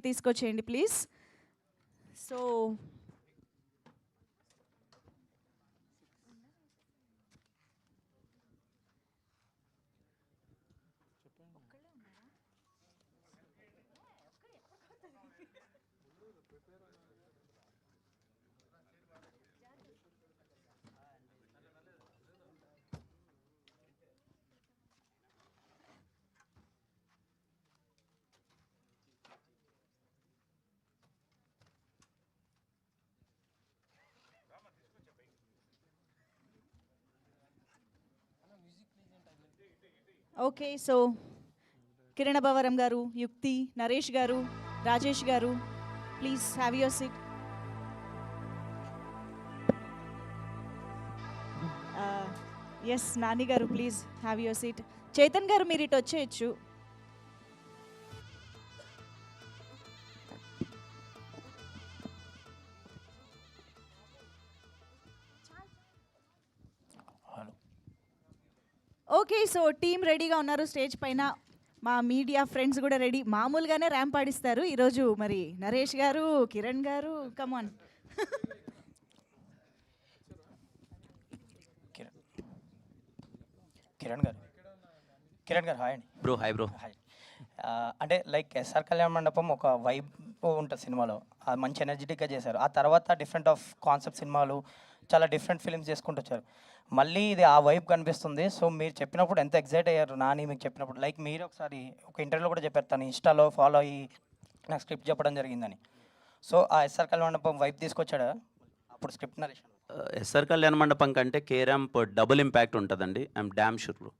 తీసుకొచ్చేయండి please. So okay, so Kiran Abbavaram garu, Yukti, Naresh garu, Rajesh garu, please have your seat. Yes Nani garu, please have your seat. Chetan garu మీరు ఇటు వచ్చేయచ్చు. Okay, so team రెడీగా ఉన్నారు stage పైన. మా మీడియా ఫ్రెండ్స్ కూడా రెడీ. మామూలుగానే ర్యాంప్ ఆడిస్తారు ఈరోజు. మరి నరేష్ గారు, కిరణ్ గారు, కమాన్. కిరణ్ గారు హాయ్ అండి. Bro hi bro. హాయ్. అంటే లైక్ ఎస్ఆర్ కళ్యాణ మండపం ఒక వైబ్ ఉంటుంది సినిమాలో, అది మంచి ఎనర్జెటిక్గా చేశారు. ఆ తర్వాత డిఫరెంట్ ఆఫ్ కాన్సెప్ట్ సినిమాలు, చాలా డిఫరెంట్ ఫిల్మ్స్ చేసుకుంటూ వచ్చారు. మళ్ళీ ఇది ఆ వైబ్ కనిపిస్తుంది. సో మీరు చెప్పినప్పుడు ఎంత ఎగ్జైట్ అయ్యారు నాని మీకు చెప్పినప్పుడు. లైక్ మీరు ఒకసారి ఒక ఇంటర్వ్యూలో కూడా చెప్పారు, తను ఇన్స్టాలో ఫాలో అయ్యి నాకు స్క్రిప్ట్ చెప్పడం జరిగిందని. సో ఆ ఎస్ఆర్ కళ్యాణ మండపం వైబ్ తీసుకొచ్చాడా అప్పుడు స్క్రిప్ట్ నరేషన్? ఎస్ఆర్ కళ్యాణ మండపం కంటే కే ర్యాంప్ డబుల్ ఇంపాక్ట్ ఉంటుందండి. I'm damn sure.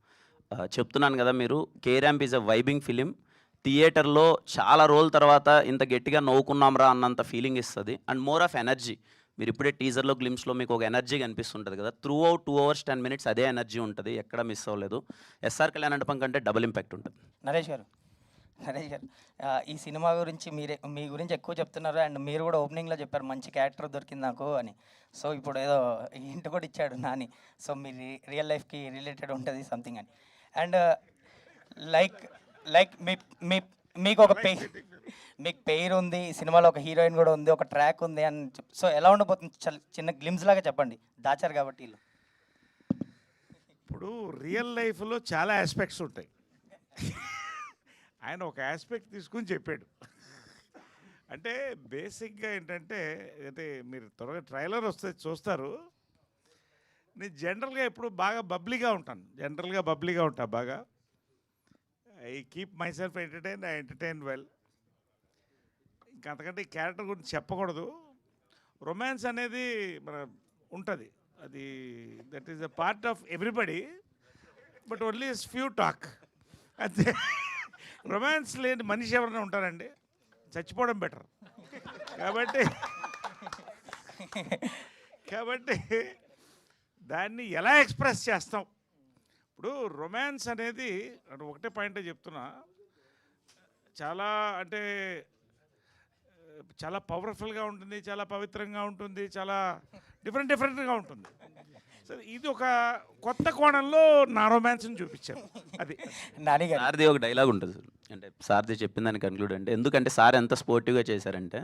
చెప్తున్నాను కదా, మీరు K ramp is a vibing film. థియేటర్లో చాలా రోజుల తర్వాత ఇంత గట్టిగా నవ్వుకున్నాంరా అన్నంత ఫీలింగ్ ఇస్తుంది. And more of energy. మీరు ఇప్పుడే టీజర్లో గ్లిమ్స్లో మీకు ఒక ఎనర్జీ కనిపిస్తుంటుంది కదా, త్రూ అవుట్ 2 hours 10 minutes అదే ఎనర్జీ ఉంటుంది, ఎక్కడ మిస్ అవ్వలేదు. ఎస్ఆర్ కళ్యాణ మండపం కంటే డబుల్ ఇంపాక్ట్ ఉంటుంది. నరేష్ గారు, ఈ సినిమా గురించి మీ గురించి ఎక్కువ చెప్తున్నారు. అండ్ మీరు కూడా ఓపెనింగ్లో చెప్పారు మంచి క్యారెక్టర్ దొరికింది నాకు అని. సో ఇప్పుడు ఏదో ఇంటి కూడా ఇచ్చాడు నాని. సో మీ రియల్ లైఫ్కి రిలేటెడ్ ఉంటుంది సంథింగ్ అని. అండ్ లైక్ మీకు ఒక మీకు పేరు ఉంది, సినిమాలో ఒక హీరోయిన్ కూడా ఉంది, ఒక ట్రాక్ ఉంది అని సో ఎలా ఉండబోతుంది చిన్న గ్లిమ్స్ లాగా చెప్పండి, దాచారు కాబట్టి వీళ్ళు. ఇప్పుడు రియల్ లైఫ్లో చాలా ఆస్పెక్ట్స్ ఉంటాయి. ఆయన ఒక ఆస్పెక్ట్ తీసుకుని చెప్పాడు. అంటే బేసిక్గా ఏంటంటే, అంటే మీరు త్వరగా ట్రైలర్ వస్తే చూస్తారు. నేను జనరల్గా ఎప్పుడు బాగా బబ్లీగా ఉంటాను. బాగా I keep my self entertain, I entertain well. ఇంకా అంతకంటే ఈ క్యారెక్టర్ గురించి చెప్పకూడదు. రొమాన్స్ అనేది మన ఉంటుంది, అది that is a part of everybody, but only few talk అంతే. రొమాన్స్ లేని మనిషి ఎవరైనా ఉంటారండి? చచ్చిపోవడం బెటర్. కాబట్టి దాన్ని ఎలా ఎక్స్ప్రెస్ చేస్తాం? ఇప్పుడు రొమాన్స్ అనేది ఒకటే పాయింటే చెప్తున్నా, చాలా అంటే చాలా పవర్ఫుల్గా ఉంటుంది, చాలా పవిత్రంగా ఉంటుంది, చాలా డిఫరెంట్గా ఉంటుంది. సో ఇది ఒక కొత్త కోణంలో నా రొమాన్స్ని చూపించాను. అది సార్ది ఒక డైలాగ్ ఉంటుంది సార్, అంటే సార్ది చెప్పిందని కన్క్లూడ్ అంటే, ఎందుకంటే సార్ ఎంత స్పోర్టివ్గా చేశారంటే,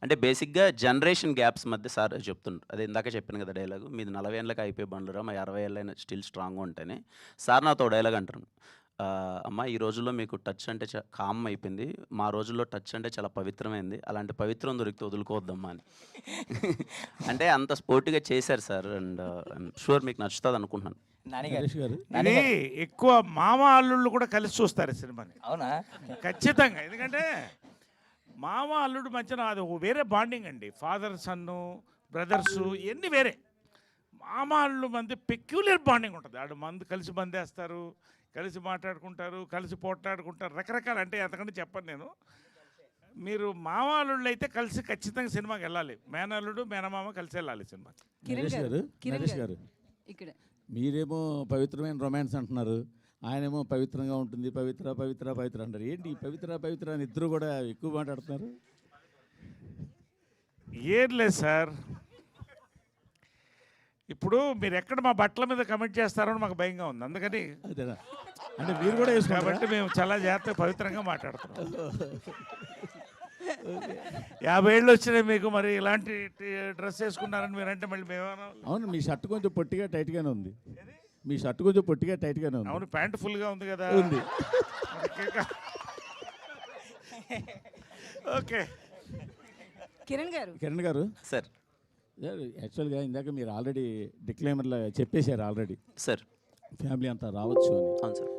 అంటే బేసిక్గా జనరేషన్ గ్యాప్స్ మధ్య సార్ చెప్తుండ్రు. అదే ఇందాక చెప్పాను కదా డైలాగు, మీది 40 ఏళ్ళకి అయిపోయి బండ్లురా, మా 60 ఏళ్ళైనా స్టిల్ స్ట్రాంగ్గా ఉంటాయని. సార్ నాతో డైలాగ్ అంటారు, అమ్మ ఈ రోజుల్లో మీకు టచ్ అంటే కామ్ అయిపోయింది, మా రోజుల్లో టచ్ అంటే చాలా పవిత్రమైంది, అలాంటి పవిత్రం దొరికితే వదులుకోవద్దమ్మా అని. అంటే అంత స్పోర్టివ్గా చేశారు సార్. అండ్ షూర్ మీకు నచ్చుతుంది అనుకుంటున్నాను. ఇది ఎక్కువ మామ అల్లుళ్ళు కూడా కలిసి చూస్తారు ఈ సినిమాని. అవునా? ఖచ్చితంగా. ఎందుకంటే మామ అల్లుడు మధ్యన అది వేరే బాండింగ్ అండి. ఫాదర్ సన్ను, బ్రదర్సు ఇవన్నీ వేరే. మామ అల్లుడు మధ్య పెక్యులర్ బాండింగ్ ఉంటుంది. ఆడు కలిసి మందేస్తారు, కలిసి మాట్లాడుకుంటారు, కలిసి పోట్లాడుకుంటారు, రకరకాల. అంటే అంతకంటే చెప్పను నేను. మీరు మామ అల్లుళ్ళు అయితే కలిసి ఖచ్చితంగా సినిమాకి వెళ్ళాలి. మేనల్లుడు మేనమామ కలిసి వెళ్ళాలి సినిమాకి. నరేష్ గారు, మీరేమో పవిత్రమైన రొమాన్స్ అంటున్నారు, ఆయనేమో పవిత్రంగా ఉంటుంది, పవిత్ర అంటారు. ఏంటి పవిత్ర అని ఇద్దరు కూడా ఎక్కువ మాట్లాడుతున్నారు? ఏం లేదు సార్, ఇప్పుడు మీరు ఎక్కడ మా బట్టల మీద కమెంట్ చేస్తారో మాకు భయంగా ఉంది. అందుకని అంటే మీరు కూడా కాబట్టి మేము చాలా జాగ్రత్తగా పవిత్రంగా మాట్లాడుతున్నాం. 50 ఏళ్ళు వచ్చినాయి మీకు, మరి ఇలాంటి డ్రెస్ వేసుకున్నారని మీరంటే మళ్ళీ మేమేమన్నా? అవును, మీ షర్ట్ కొంచెం పొట్టిగా టైట్గానే ఉంది. మీ షర్ట్ కొంచెం పొట్టిగా టైట్గానే ఉంది. అవును, ప్యాంట్ ఫుల్గా ఉంది కదా. ఉంది. ఓకే, కిరణ్ గారు కిరణ్ గారు, సార్ యాక్చువల్గా ఇందాక మీరు ఆల్రెడీ డిక్లైమర్లో చెప్పేశారు ఆల్రెడీ, సార్ ఫ్యామిలీ అంతా రావచ్చు అని. అవును సార్.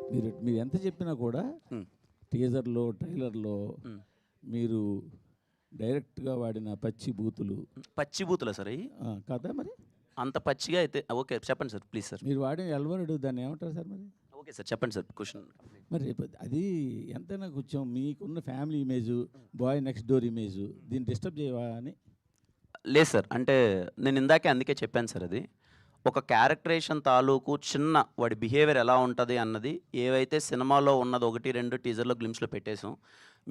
మీరు ఎంత చెప్పినా కూడా టీజర్లో ట్రైలర్లో మీరు డైరెక్ట్గా వాడిన పచ్చి బూతులు పచ్చి బూతులా సార్ అవి? కదా మరి అంత పచ్చిగా అయితే ఓకే చెప్పండి సార్ ప్లీజ్ సార్. మీరు వాడిన ఎల్వరుడు దాన్ని ఏమంటారు సార్ మరి? ఓకే సార్ చెప్పండి సార్ క్వశ్చన్. మరి అది ఎంతైనా కొంచెం మీకున్న family image, boy next door image దీన్ని డిస్టర్బ్ చేయవా అని? లేదు సార్, అంటే నేను ఇందాకే అందుకే చెప్పాను సార్, అది ఒక క్యారెక్టరేషన్ తాలూకు చిన్న వాడి బిహేవియర్ ఎలా ఉంటుంది అన్నది ఏవైతే సినిమాలో ఉన్నది 1-2 టీజర్లో గ్లిమ్స్లో పెట్టేసాం.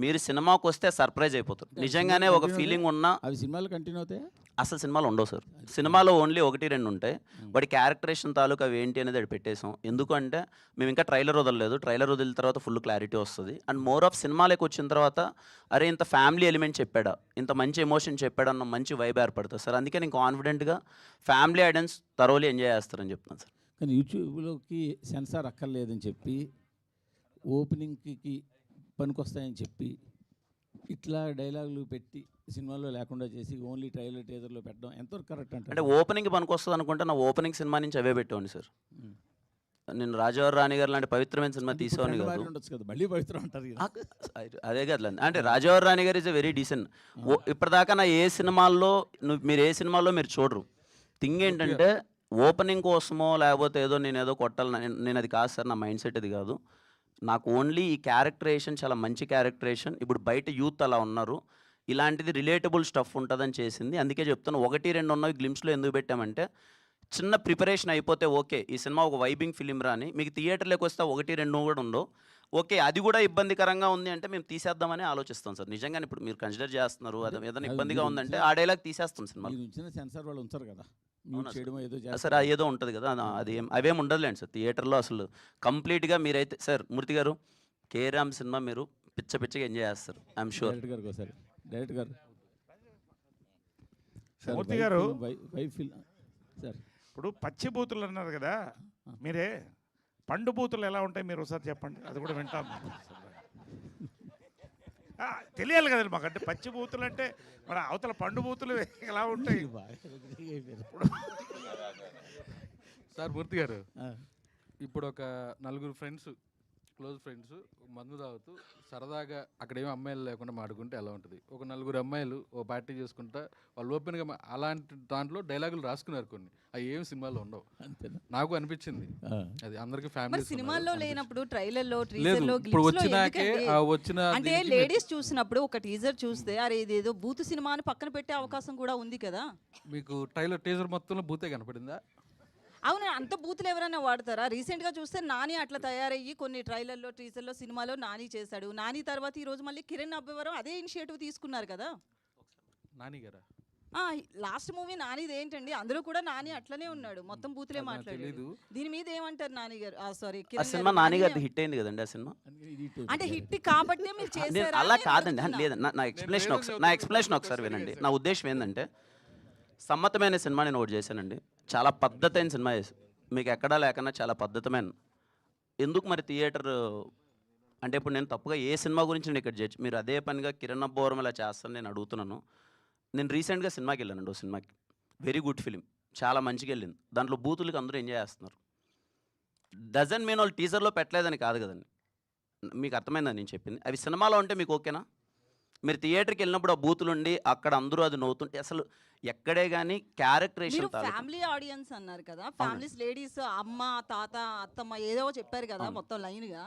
మీరు సినిమాకి వస్తే సర్ప్రైజ్ అయిపోతారు. నిజంగానే ఒక ఫీలింగ్ ఉన్నా అవి సినిమాలు కంటిన్యూ అవుతాయా? అసలు సినిమాలు ఉండవు సార్. సినిమాలో ఓన్లీ 1-2 ఉంటాయి. వాడి క్యారెక్టరేషన్ తాలూకు అవి ఏంటి అనేది అది పెట్టేసాం. ఎందుకంటే మేము ఇంకా ట్రైలర్ వదలలేదు. ట్రైలర్ వదిలిన తర్వాత ఫుల్ క్లారిటీ వస్తుంది. అండ్ మోర్ ఆఫ్ సినిమాలోకి వచ్చిన తర్వాత అరే ఇంత ఫ్యామిలీ ఎలిమెంట్ చెప్పాడా, ఇంత మంచి ఎమోషన్ చెప్పాడా అన్న మంచి వైబ్ ఏర్పడుతుంది సార్. అందుకే నేను కాన్ఫిడెంట్గా ఫ్యామిలీ ఆడియన్స్ తరోలీ ఎంజాయ్ చేస్తారని చెప్తున్నాను సార్. కానీ యూట్యూబ్లోకి సెన్సార్ అక్కర్లేదని చెప్పి ఓపెనింగ్కి పనికొస్తాయని చెప్పి ఇట్లా డైలాగులు పెట్టి సినిమాలో లేకుండా చేసి ఓన్లీ ట్రైలర్ టీజర్లో పెట్టడం ఎంతవరకు కరెక్ట్ అంటే ఓపెనింగ్కి పనికొస్తుంది అనుకుంటే నా ఓపెనింగ్ సినిమా నుంచి అవే పెట్టేవాడిని సార్. నేను రాజావారి రాణి గారు లాంటి పవిత్రమైన సినిమా తీసేవాడిని కాదు. ఉండొచ్చు కదా, మళ్ళీ పవిత్రం అంటారు కదా. అదే కదా, అంటే రాజావారి రాణి గారు ఇస్ ఎ వెరీ డీసెంట్. ఇప్పటిదాకా నా ఏ సినిమాల్లో మీరు ఏ సినిమాల్లో మీరు చూడరు. థింగ్ ఏంటంటే ఓపెనింగ్ కోసమో లేకపోతే ఏదో నేను ఏదో కొట్టాలి, నేను అది కాదు సార్. నా మైండ్ సెట్ అది కాదు. నాకు ఓన్లీ ఈ క్యారెక్టరేషన్ చాలా మంచి క్యారెక్టరేషన్. ఇప్పుడు బయట యూత్ అలా ఉన్నారు, ఇలాంటిది రిలేటబుల్ స్టఫ్ ఉంటుందని చేసింది. అందుకే చెప్తాను 1-2 ఉన్నవి గ్లిమ్స్లో ఎందుకు పెట్టామంటే చిన్న ప్రిపరేషన్ అయిపోతే ఓకే ఈ సినిమా ఒక వైబింగ్ ఫిలిం రా అని, మీకు థియేటర్లోకి వస్తే 1-2 కూడా ఉండవు. ఓకే అది కూడా ఇబ్బందికరంగా ఉంది అంటే మేము తీసేద్దామని ఆలోచిస్తాం సార్. నిజంగానే ఇప్పుడు మీరు కన్సిడర్ చేస్తున్నారు అది ఏదైనా ఇబ్బందిగా ఉందంటే ఆ డైలాగ్ తీసేస్తాం సినిమా. సెన్సార్ వాళ్ళు ఉంచారు కదా, చేయడం ఏదో సార్ ఏదో ఉంటుంది కదా, అది అవేం ఉండదులేండి సార్ థియేటర్లో అసలు. కంప్లీట్గా మీరైతే సార్ మూర్తి గారు కేరామ్ సినిమా మీరు పిచ్చగా ఎంజాయ్ చేస్తారు ఐఎమ్ షూర్. డైరెక్ట్ గారు మూర్తి గారు సార్ ఇప్పుడు పచ్చి బూతులు అన్నారు కదా, మీరే పండు బూతులు ఎలా ఉంటాయి మీరు ఒకసారి చెప్పండి, అది కూడా వింటాం. తెలియాలి కదండి మాకు. అంటే పచ్చి బూతులు అంటే మరి అవతల పండు బూతులు ఎలా ఉంటాయి? సార్ మూర్తి గారు, ఇప్పుడు ఒక 4 ఫ్రెండ్స్ క్లోజ్ ఫ్రెండ్స్ మందు తాగుతూ సరదాగా అక్కడేమో అమ్మాయిలు లేకుండా మాడుకుంటే ఎలా ఉంటుంది? ఒక 4 అమ్మాయిలు ఓ పార్టీ చేసుకుంటా వాళ్ళు ఓపెన్గా అలాంటి దాంట్లో డైలాగులు రాసుకున్నారు కొన్ని, అవి ఏం సినిమాలో ఉండవు. నాకు అనిపించింది అది అందరికి ఫ్యామిలీ సినిమాల్లో లేనప్పుడు ట్రైలర్లో లేదు. టీజర్లో ఇప్పుడు వచ్చినాకే వచ్చిన అంటే లేడీస్ చూసినప్పుడు ఒక టీజర్ చూస్తే అరే ఇదేదో బూతు సినిమా అని పక్కన పెట్టే అవకాశం కూడా ఉంది కదా. మీకు టీజర్ మొత్తంలో బూతే కనపడిందా? అవును, అంత బూతులు ఎవరైనా వాడతారా? రీసెంట్గా చూస్తే నాని అట్లా తయారయ్యి కొన్ని ట్రైలర్లో టీజర్లో సినిమాలో నాని చేశాడు. నాని తర్వాత ఈరోజు మళ్ళీ కిరణ్ అబ్బవరం అదే ఇనిషియేటివ్ తీసుకున్నారు కదా. నాని గారా? లాస్ట్ మూవీ నానిది ఏంటండి, అందులో కూడా నాని అట్లనే ఉన్నాడు, మొత్తం బూతులే మాట్లాడాడు. దీని మీద ఏమంటారు నాని గారు? సారీ ఆ సినిమా నాని గారిది హిట్ అయింది కదండి ఆ సినిమా. అంటే హిట్ కాబట్టి మీరు చేశారా? అలా కాదండి, లేదు నా ఎక్స్ప్లెనేషన్ ఒకసారి వినండి. నా ఉద్దేశం ఏంటంటే సమ్మతమైన సినిమా నేను ఒకటి చేశానండి, చాలా పద్ధతైన సినిమా చేసి మీకు ఎక్కడా లేకన్నా చాలా పద్ధతమైన. ఎందుకు మరి థియేటర్ అంటే ఇప్పుడు నేను తప్పుగా ఏ సినిమా గురించి నేను ఇక్కడ జడ్జ్, మీరు అదే పనిగా కిరణ్ అబ్బవరం ఇలా చేస్తాను నేను అడుగుతున్నాను. నేను రీసెంట్గా సినిమాకి వెళ్ళానండి, ఓ సినిమాకి వెరీ గుడ్ ఫిలిం, చాలా మంచిగా వెళ్ళింది. దాంట్లో బూతులకి అందరూ ఎంజాయ్ చేస్తున్నారు. డజన్ మీన్ వాళ్ళు టీజర్లో పెట్టలేదని కాదు కదండి, మీకు అర్థమైందని నేను చెప్పింది. అవి సినిమాలో ఉంటే మీకు ఓకేనా? మీరు థియేటర్కి వెళ్ళినప్పుడు ఆ బూతులు ఉండి అక్కడ అందరూ అది నవ్వుతుంటే అసలు ఎక్కడే కానీ క్యారెక్టరేషన్. ఫ్యామిలీ ఆడియన్స్ అన్నారు కదా, ఫ్యామిలీస్ లేడీస్ అమ్మ తాత అత్తమ్మ ఏదో చెప్పారు కదా, మొత్తం లైన్గా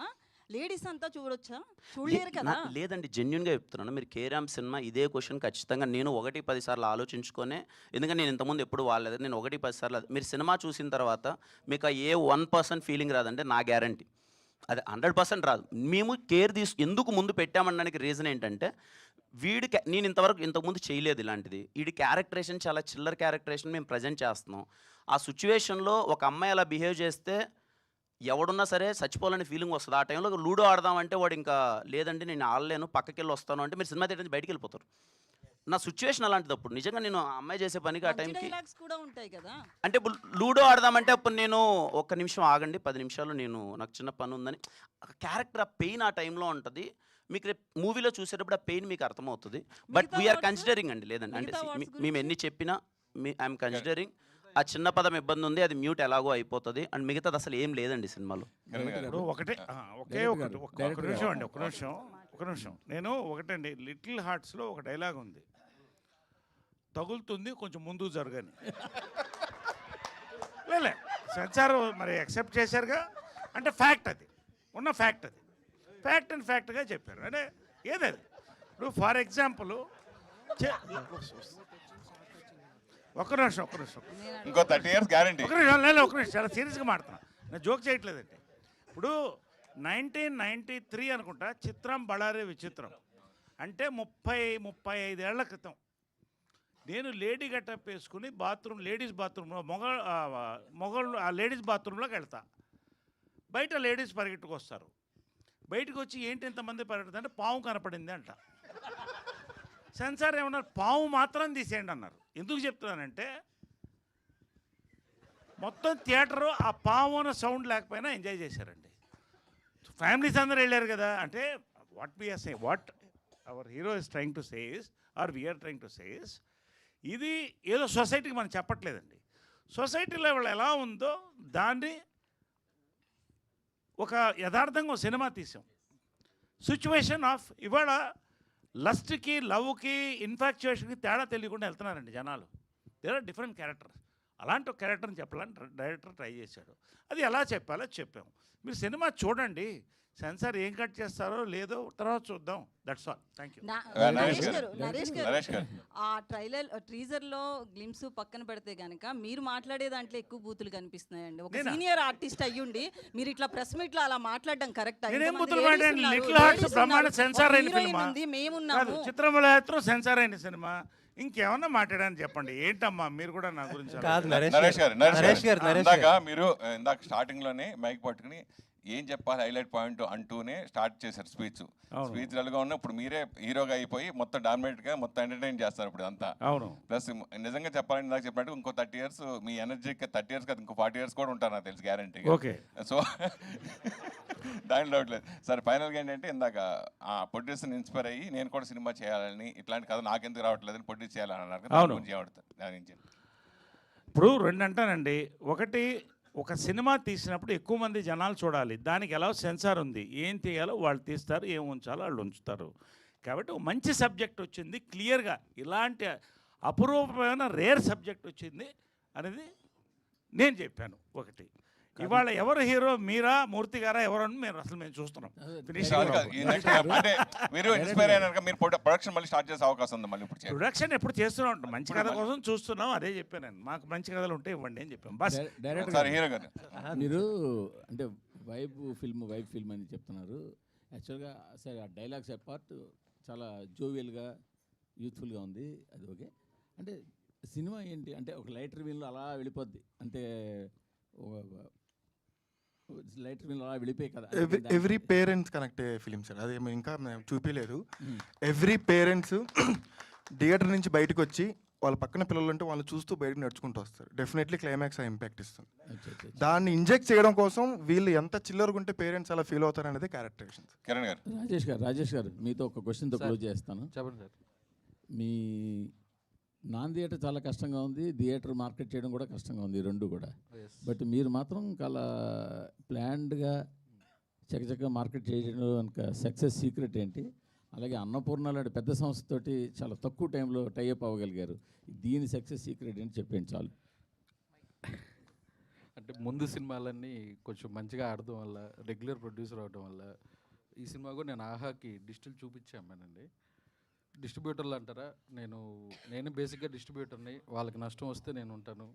లేడీస్ అంతా చూడొచ్చా? చూడలేరు కదా. లేదండి, జెన్యున్గా చెప్తున్నాను. మీరు కేరామ్ సినిమా ఇదే క్వశ్చన్ ఖచ్చితంగా నేను 1-10 సార్లు ఆలోచించుకొనే, ఎందుకంటే నేను ఇంతకుముందు ఎప్పుడు వాడలేదు. నేను 1-10 సార్లు మీరు సినిమా చూసిన తర్వాత మీకు ఏ 1% ఫీలింగ్ రాదంటే నా గ్యారంటీ అది 100% రాదు. మేము కేర్ ఎందుకు ముందు పెట్టామనడానికి రీజన్ ఏంటంటే నేను ఇంతకుముందు చేయలేదు ఇలాంటిది. వీడి క్యారెక్టరేషన్ చాలా చిల్లర్ క్యారెక్టరేషన్ మేము ప్రజెంట్ చేస్తున్నాం. ఆ సిచ్యువేషన్లో ఒక అమ్మాయి అలా బిహేవ్ చేస్తే ఎవడున్నా సరే చచ్చిపోవాలనే ఫీలింగ్ వస్తుంది. ఆ టైంలో లూడో ఆడదామంటే వాడు ఇంకా లేదండి నేను ఆడలేను పక్కకెళ్ళి వస్తాను అంటే మీరు సినిమా థియేటర్ నుంచి బయటికి వెళ్ళిపోతారు. నా సిచ్యువేషన్ అలాంటిది. అప్పుడు నిజంగా నేను ఆ అమ్మాయి చేసే పనికి ఆ మంచి టైంకి డైలాగ్స్ కూడా ఉంటాయి కదా. అంటే ఇప్పుడు లూడో ఆడదామంటే అప్పుడు నేను ఒక్క నిమిషం ఆగండి 10 నిమిషాలు నాకు చిన్న పని ఉందని క్యారెక్టర్ ఆ పెయిన్ ఆ టైంలో ఉంటుంది. మీకు రేపు మూవీలో చూసేటప్పుడు ఆ పెయిన్ మీకు అర్థమవుతుంది. బట్ మిగతా వీఆర్ words? కన్సిడరింగ్ అండి లేదండి అంటే మిగతా words మేము గురించి? ఎన్ని చెప్పినా ఐఎమ్ కన్సిడరింగ్ ఆ చిన్న పదం ఇబ్బంది ఉంది అది మ్యూట్ ఎలాగో అయిపోతుంది అండ్ మిగతాది అసలు ఏం లేదండి సినిమాలో. ఇప్పుడు ఒకటే ఒకే ఒకటి ఒక నిమిషం అండి, ఒక నిమిషం. నేను ఒకటండి, లిటిల్ హార్ట్స్లో ఒక డైలాగ్ ఉంది, తగులుతుంది కొంచెం ముందుకు జరగని. లేలే సెన్సార్ మరి యాక్సెప్ట్ చేశారుగా, అంటే ఫ్యాక్ట్, అది ఉన్న ఫ్యాక్ట్, అది ఫ్యాక్ట్ అండ్ ఫ్యాక్ట్గా చెప్పారు. అంటే ఏదది ఇప్పుడు ఫర్ ఎగ్జాంపుల్ ఒక్క నిమిషం ఇంకో 30 years గ్యారంటీ. ఒక నిమిషం లేదు, ఒక నిమిషం, చాలా సీరియస్గా మాడుతున్నా, నేను జోక్ చేయట్లేదండి. ఇప్పుడు 1993 అనుకుంటా చిత్రం బళారే విచిత్రం అంటే 35 ఏళ్ల క్రితం నేను లేడీ గెటప్ వేసుకుని లేడీస్ బాత్రూంలో మొగళ్ళు ఆ లేడీస్ బాత్రూంలోకి వెళ్తా. బయట లేడీస్ పరిగెట్టుకొస్తారు. బయటకు వచ్చి ఏంటి ఇంతమంది పరిగెడుతుంటే పాము కనపడింది అంట. సెన్సార్ ఏమన్నారు, పాము మాత్రం తీసేయండి అన్నారు. ఎందుకు చెప్తున్నానంటే మొత్తం థియేటరు ఆ పాము అన్న సౌండ్ లేకపోయినా ఎంజాయ్ చేశారండి. ఫ్యామిలీస్ అందరూ వెళ్ళారు కదా. అంటే what our hero is trying to says or we're trying to says, ఇది ఏదో సొసైటీకి మనం చెప్పట్లేదండి. సొసైటీ లెవెల్ ఎలా ఉందో దాన్ని ఒక యథార్థంగా సినిమా తీసాం. సిచ్యువేషన్ ఆఫ్ ఇవాళ లస్ట్కి, లవ్కి, ఇన్ఫాక్చుయేషన్కి తేడా తెలియకుండా వెళ్తున్నారండి జనాలు. There are different characters. అలాంటి ఒక క్యారెక్టర్ని చెప్పాలని డైరెక్టర్ ట్రై చేశాడు. అది ఎలా చెప్పాలో చెప్పాము. మీరు సినిమా చూడండి, సెన్సార్ ఏం కట్ చేస్తారో లేదో తర్వాత చూద్దాం. That's all. Thank you. Naresh గారు, ఆ టీజర్ లో గ్లిమ్స్ పక్కన పెడితే గనక మీరు మాట్లాడే దాంట్లో ఎక్కువ బూతులు కనిపిస్తున్నాయండి. ఒక సీనియర్ ఆర్టిస్ట్ అయ్యుండి మీరు ఇట్లా ప్రెస్ మీట్ లో అలా మాట్లాడడం కరెక్ట్? మేమున్నాము, చిత్రమూలయాత్ర సెన్సార్ అయిన సినిమా, ఇంకేమన్నా మాట్లాడని చెప్పండి. ఏంటమ్మా మీరు కూడా నా గురించి నరేష్ గారు మీరు ఇందాక స్టార్టింగ్ లోనే మైక్ పట్టుకుని ఏం చెప్పాలి హైలైట్ పాయింట్ అంటూనే స్టార్ట్ చేశారు స్పీచ్ డల్గా ఉన్న. ఇప్పుడు మీరే హీరోగా అయిపోయి మొత్తం డామినేట్గా మొత్తం ఎంటర్టైన్ చేస్తారు ఇప్పుడు అంతా. అవును. ప్లస్ నిజంగా చెప్పాలని ఇందాక చెప్పినట్టు ఇంకో 30 years మీ ఎనర్జీకి 30 years కదా ఇంకో 40 years కూడా ఉంటారు నాకు తెలుసు గ్యారంటీ. ఓకే. సో దాని డౌట్ లేదు సార్. ఫైనల్గా ఏంటంటే ఇందాక ఆ ప్రొడ్యూసర్ని ఇన్స్పైర్ అయ్యి నేను కూడా సినిమా చేయాలని, ఇట్లాంటి కథ నాకెందుకు రావట్లేదని ప్రొడ్యూస్ చేయాలని అన్నారు. దాని నుంచి ఇప్పుడు రెండు అంటానండి. ఒకటి, ఒక సినిమా తీసినప్పుడు ఎక్కువ మంది జనాలు చూడాలి. దానికి ఎలా సెన్సార్ ఉంది, ఏం తీయాలో వాళ్ళు తీస్తారు, ఏం ఉంచాలో వాళ్ళు ఉంచుతారు. కాబట్టి ఒక మంచి సబ్జెక్ట్ వచ్చింది క్లియర్గా, ఇలాంటి అపురూపమైన రేర్ సబ్జెక్ట్ వచ్చింది అనేది నేను చెప్పాను. ఒకటి, ఇవాళ ఎవరు హీరో, మీరా, మూర్తి గారా, ఎవరని మేము చూస్తున్నాం. అంటే మీరు ఇన్స్పైర్ అయినాక మీరు ప్రొడక్షన్ మళ్ళీ స్టార్ట్ చేసే అవకాశం ఉంది. మళ్ళీ ఇప్పుడు ప్రొడక్షన్ ఎప్పుడు చేస్తూనే ఉంటాం. మంచి కథ కోసం చూస్తున్నాం. అదే చెప్పాను నేను, మాకు మంచి కథలు ఉంటే ఇవ్వండి అని చెప్పాను. బస్ సార్ హీరో గారు మీరు అంటే వైబ్ ఫిల్మ్ అని చెప్తున్నారు. యాక్చువల్గా సరే ఆ డైలాగ్స్ అపార్ట్ చాలా జోవియల్గా, యూత్ఫుల్గా ఉంది. అది ఓకే. అంటే సినిమా ఏంటి అంటే ఒక లైటర్ వీన్లో అలా వెళ్ళిపోద్ది. అంటే లైటర్ వీన్లో అలా వెళ్ళిపోయి కదా. ఎవ్రీ పేరెంట్స్ కనెక్ట్ అయ్యే ఫిలిం సార్. అది ఇంకా చూపించలేదు. ఎవ్రీ పేరెంట్స్ థియేటర్ నుంచి బయటకు వచ్చి వాళ్ళ పక్కన పిల్లలు ఉంటే వాళ్ళు చూస్తూ బయటకు నడుచుకుంటూ వస్తారు. డెఫినెట్లీ క్లైమాక్స్ ఆ ఇంపాక్ట్ ఇస్తుంది. దాన్ని ఇంజెక్ట్ చేయడం కోసం వీళ్ళు ఎంత చిల్లరగా ఉంటే పేరెంట్స్ అలా ఫీల్ అవుతారు అనేది క్యారెక్టరేషన్. కిరణ్ గారు, రాజేష్ గారు మీతో ఒక క్వశ్చన్తో క్లోజ్ చేస్తాను. చెప్పండి సార్. మీ నాన్ థియేటర్ చాలా కష్టంగా ఉంది, థియేటర్ మార్కెట్ చేయడం కూడా కష్టంగా ఉంది, ఈ రెండు కూడా. బట్ మీరు మాత్రం చాలా ప్లాన్డ్గా చక్కచక్కగా మార్కెట్ చేయడం కనుక సక్సెస్ సీక్రెట్ ఏంటి? అలాగే అన్నపూర్ణ లాంటి పెద్ద సంస్థతోటి చాలా తక్కువ టైంలో టైఅప్ అవ్వగలిగారు. దీని సక్సెస్ సీక్రెట్ ఏంటి చెప్పండి చాలు. అంటే ముందు సినిమాలన్నీ కొంచెం మంచిగా ఆడడం వల్ల, రెగ్యులర్ ప్రొడ్యూసర్ అవడం వల్ల ఈ సినిమా కూడా నేను ఆహాకి డిజిటల్ చూపించామనండి. డిస్ట్రిబ్యూటర్లు అంటారా, నేను బేసిక్గా డిస్ట్రిబ్యూటర్ని. వాళ్ళకి నష్టం వస్తే నేను ఉంటాను.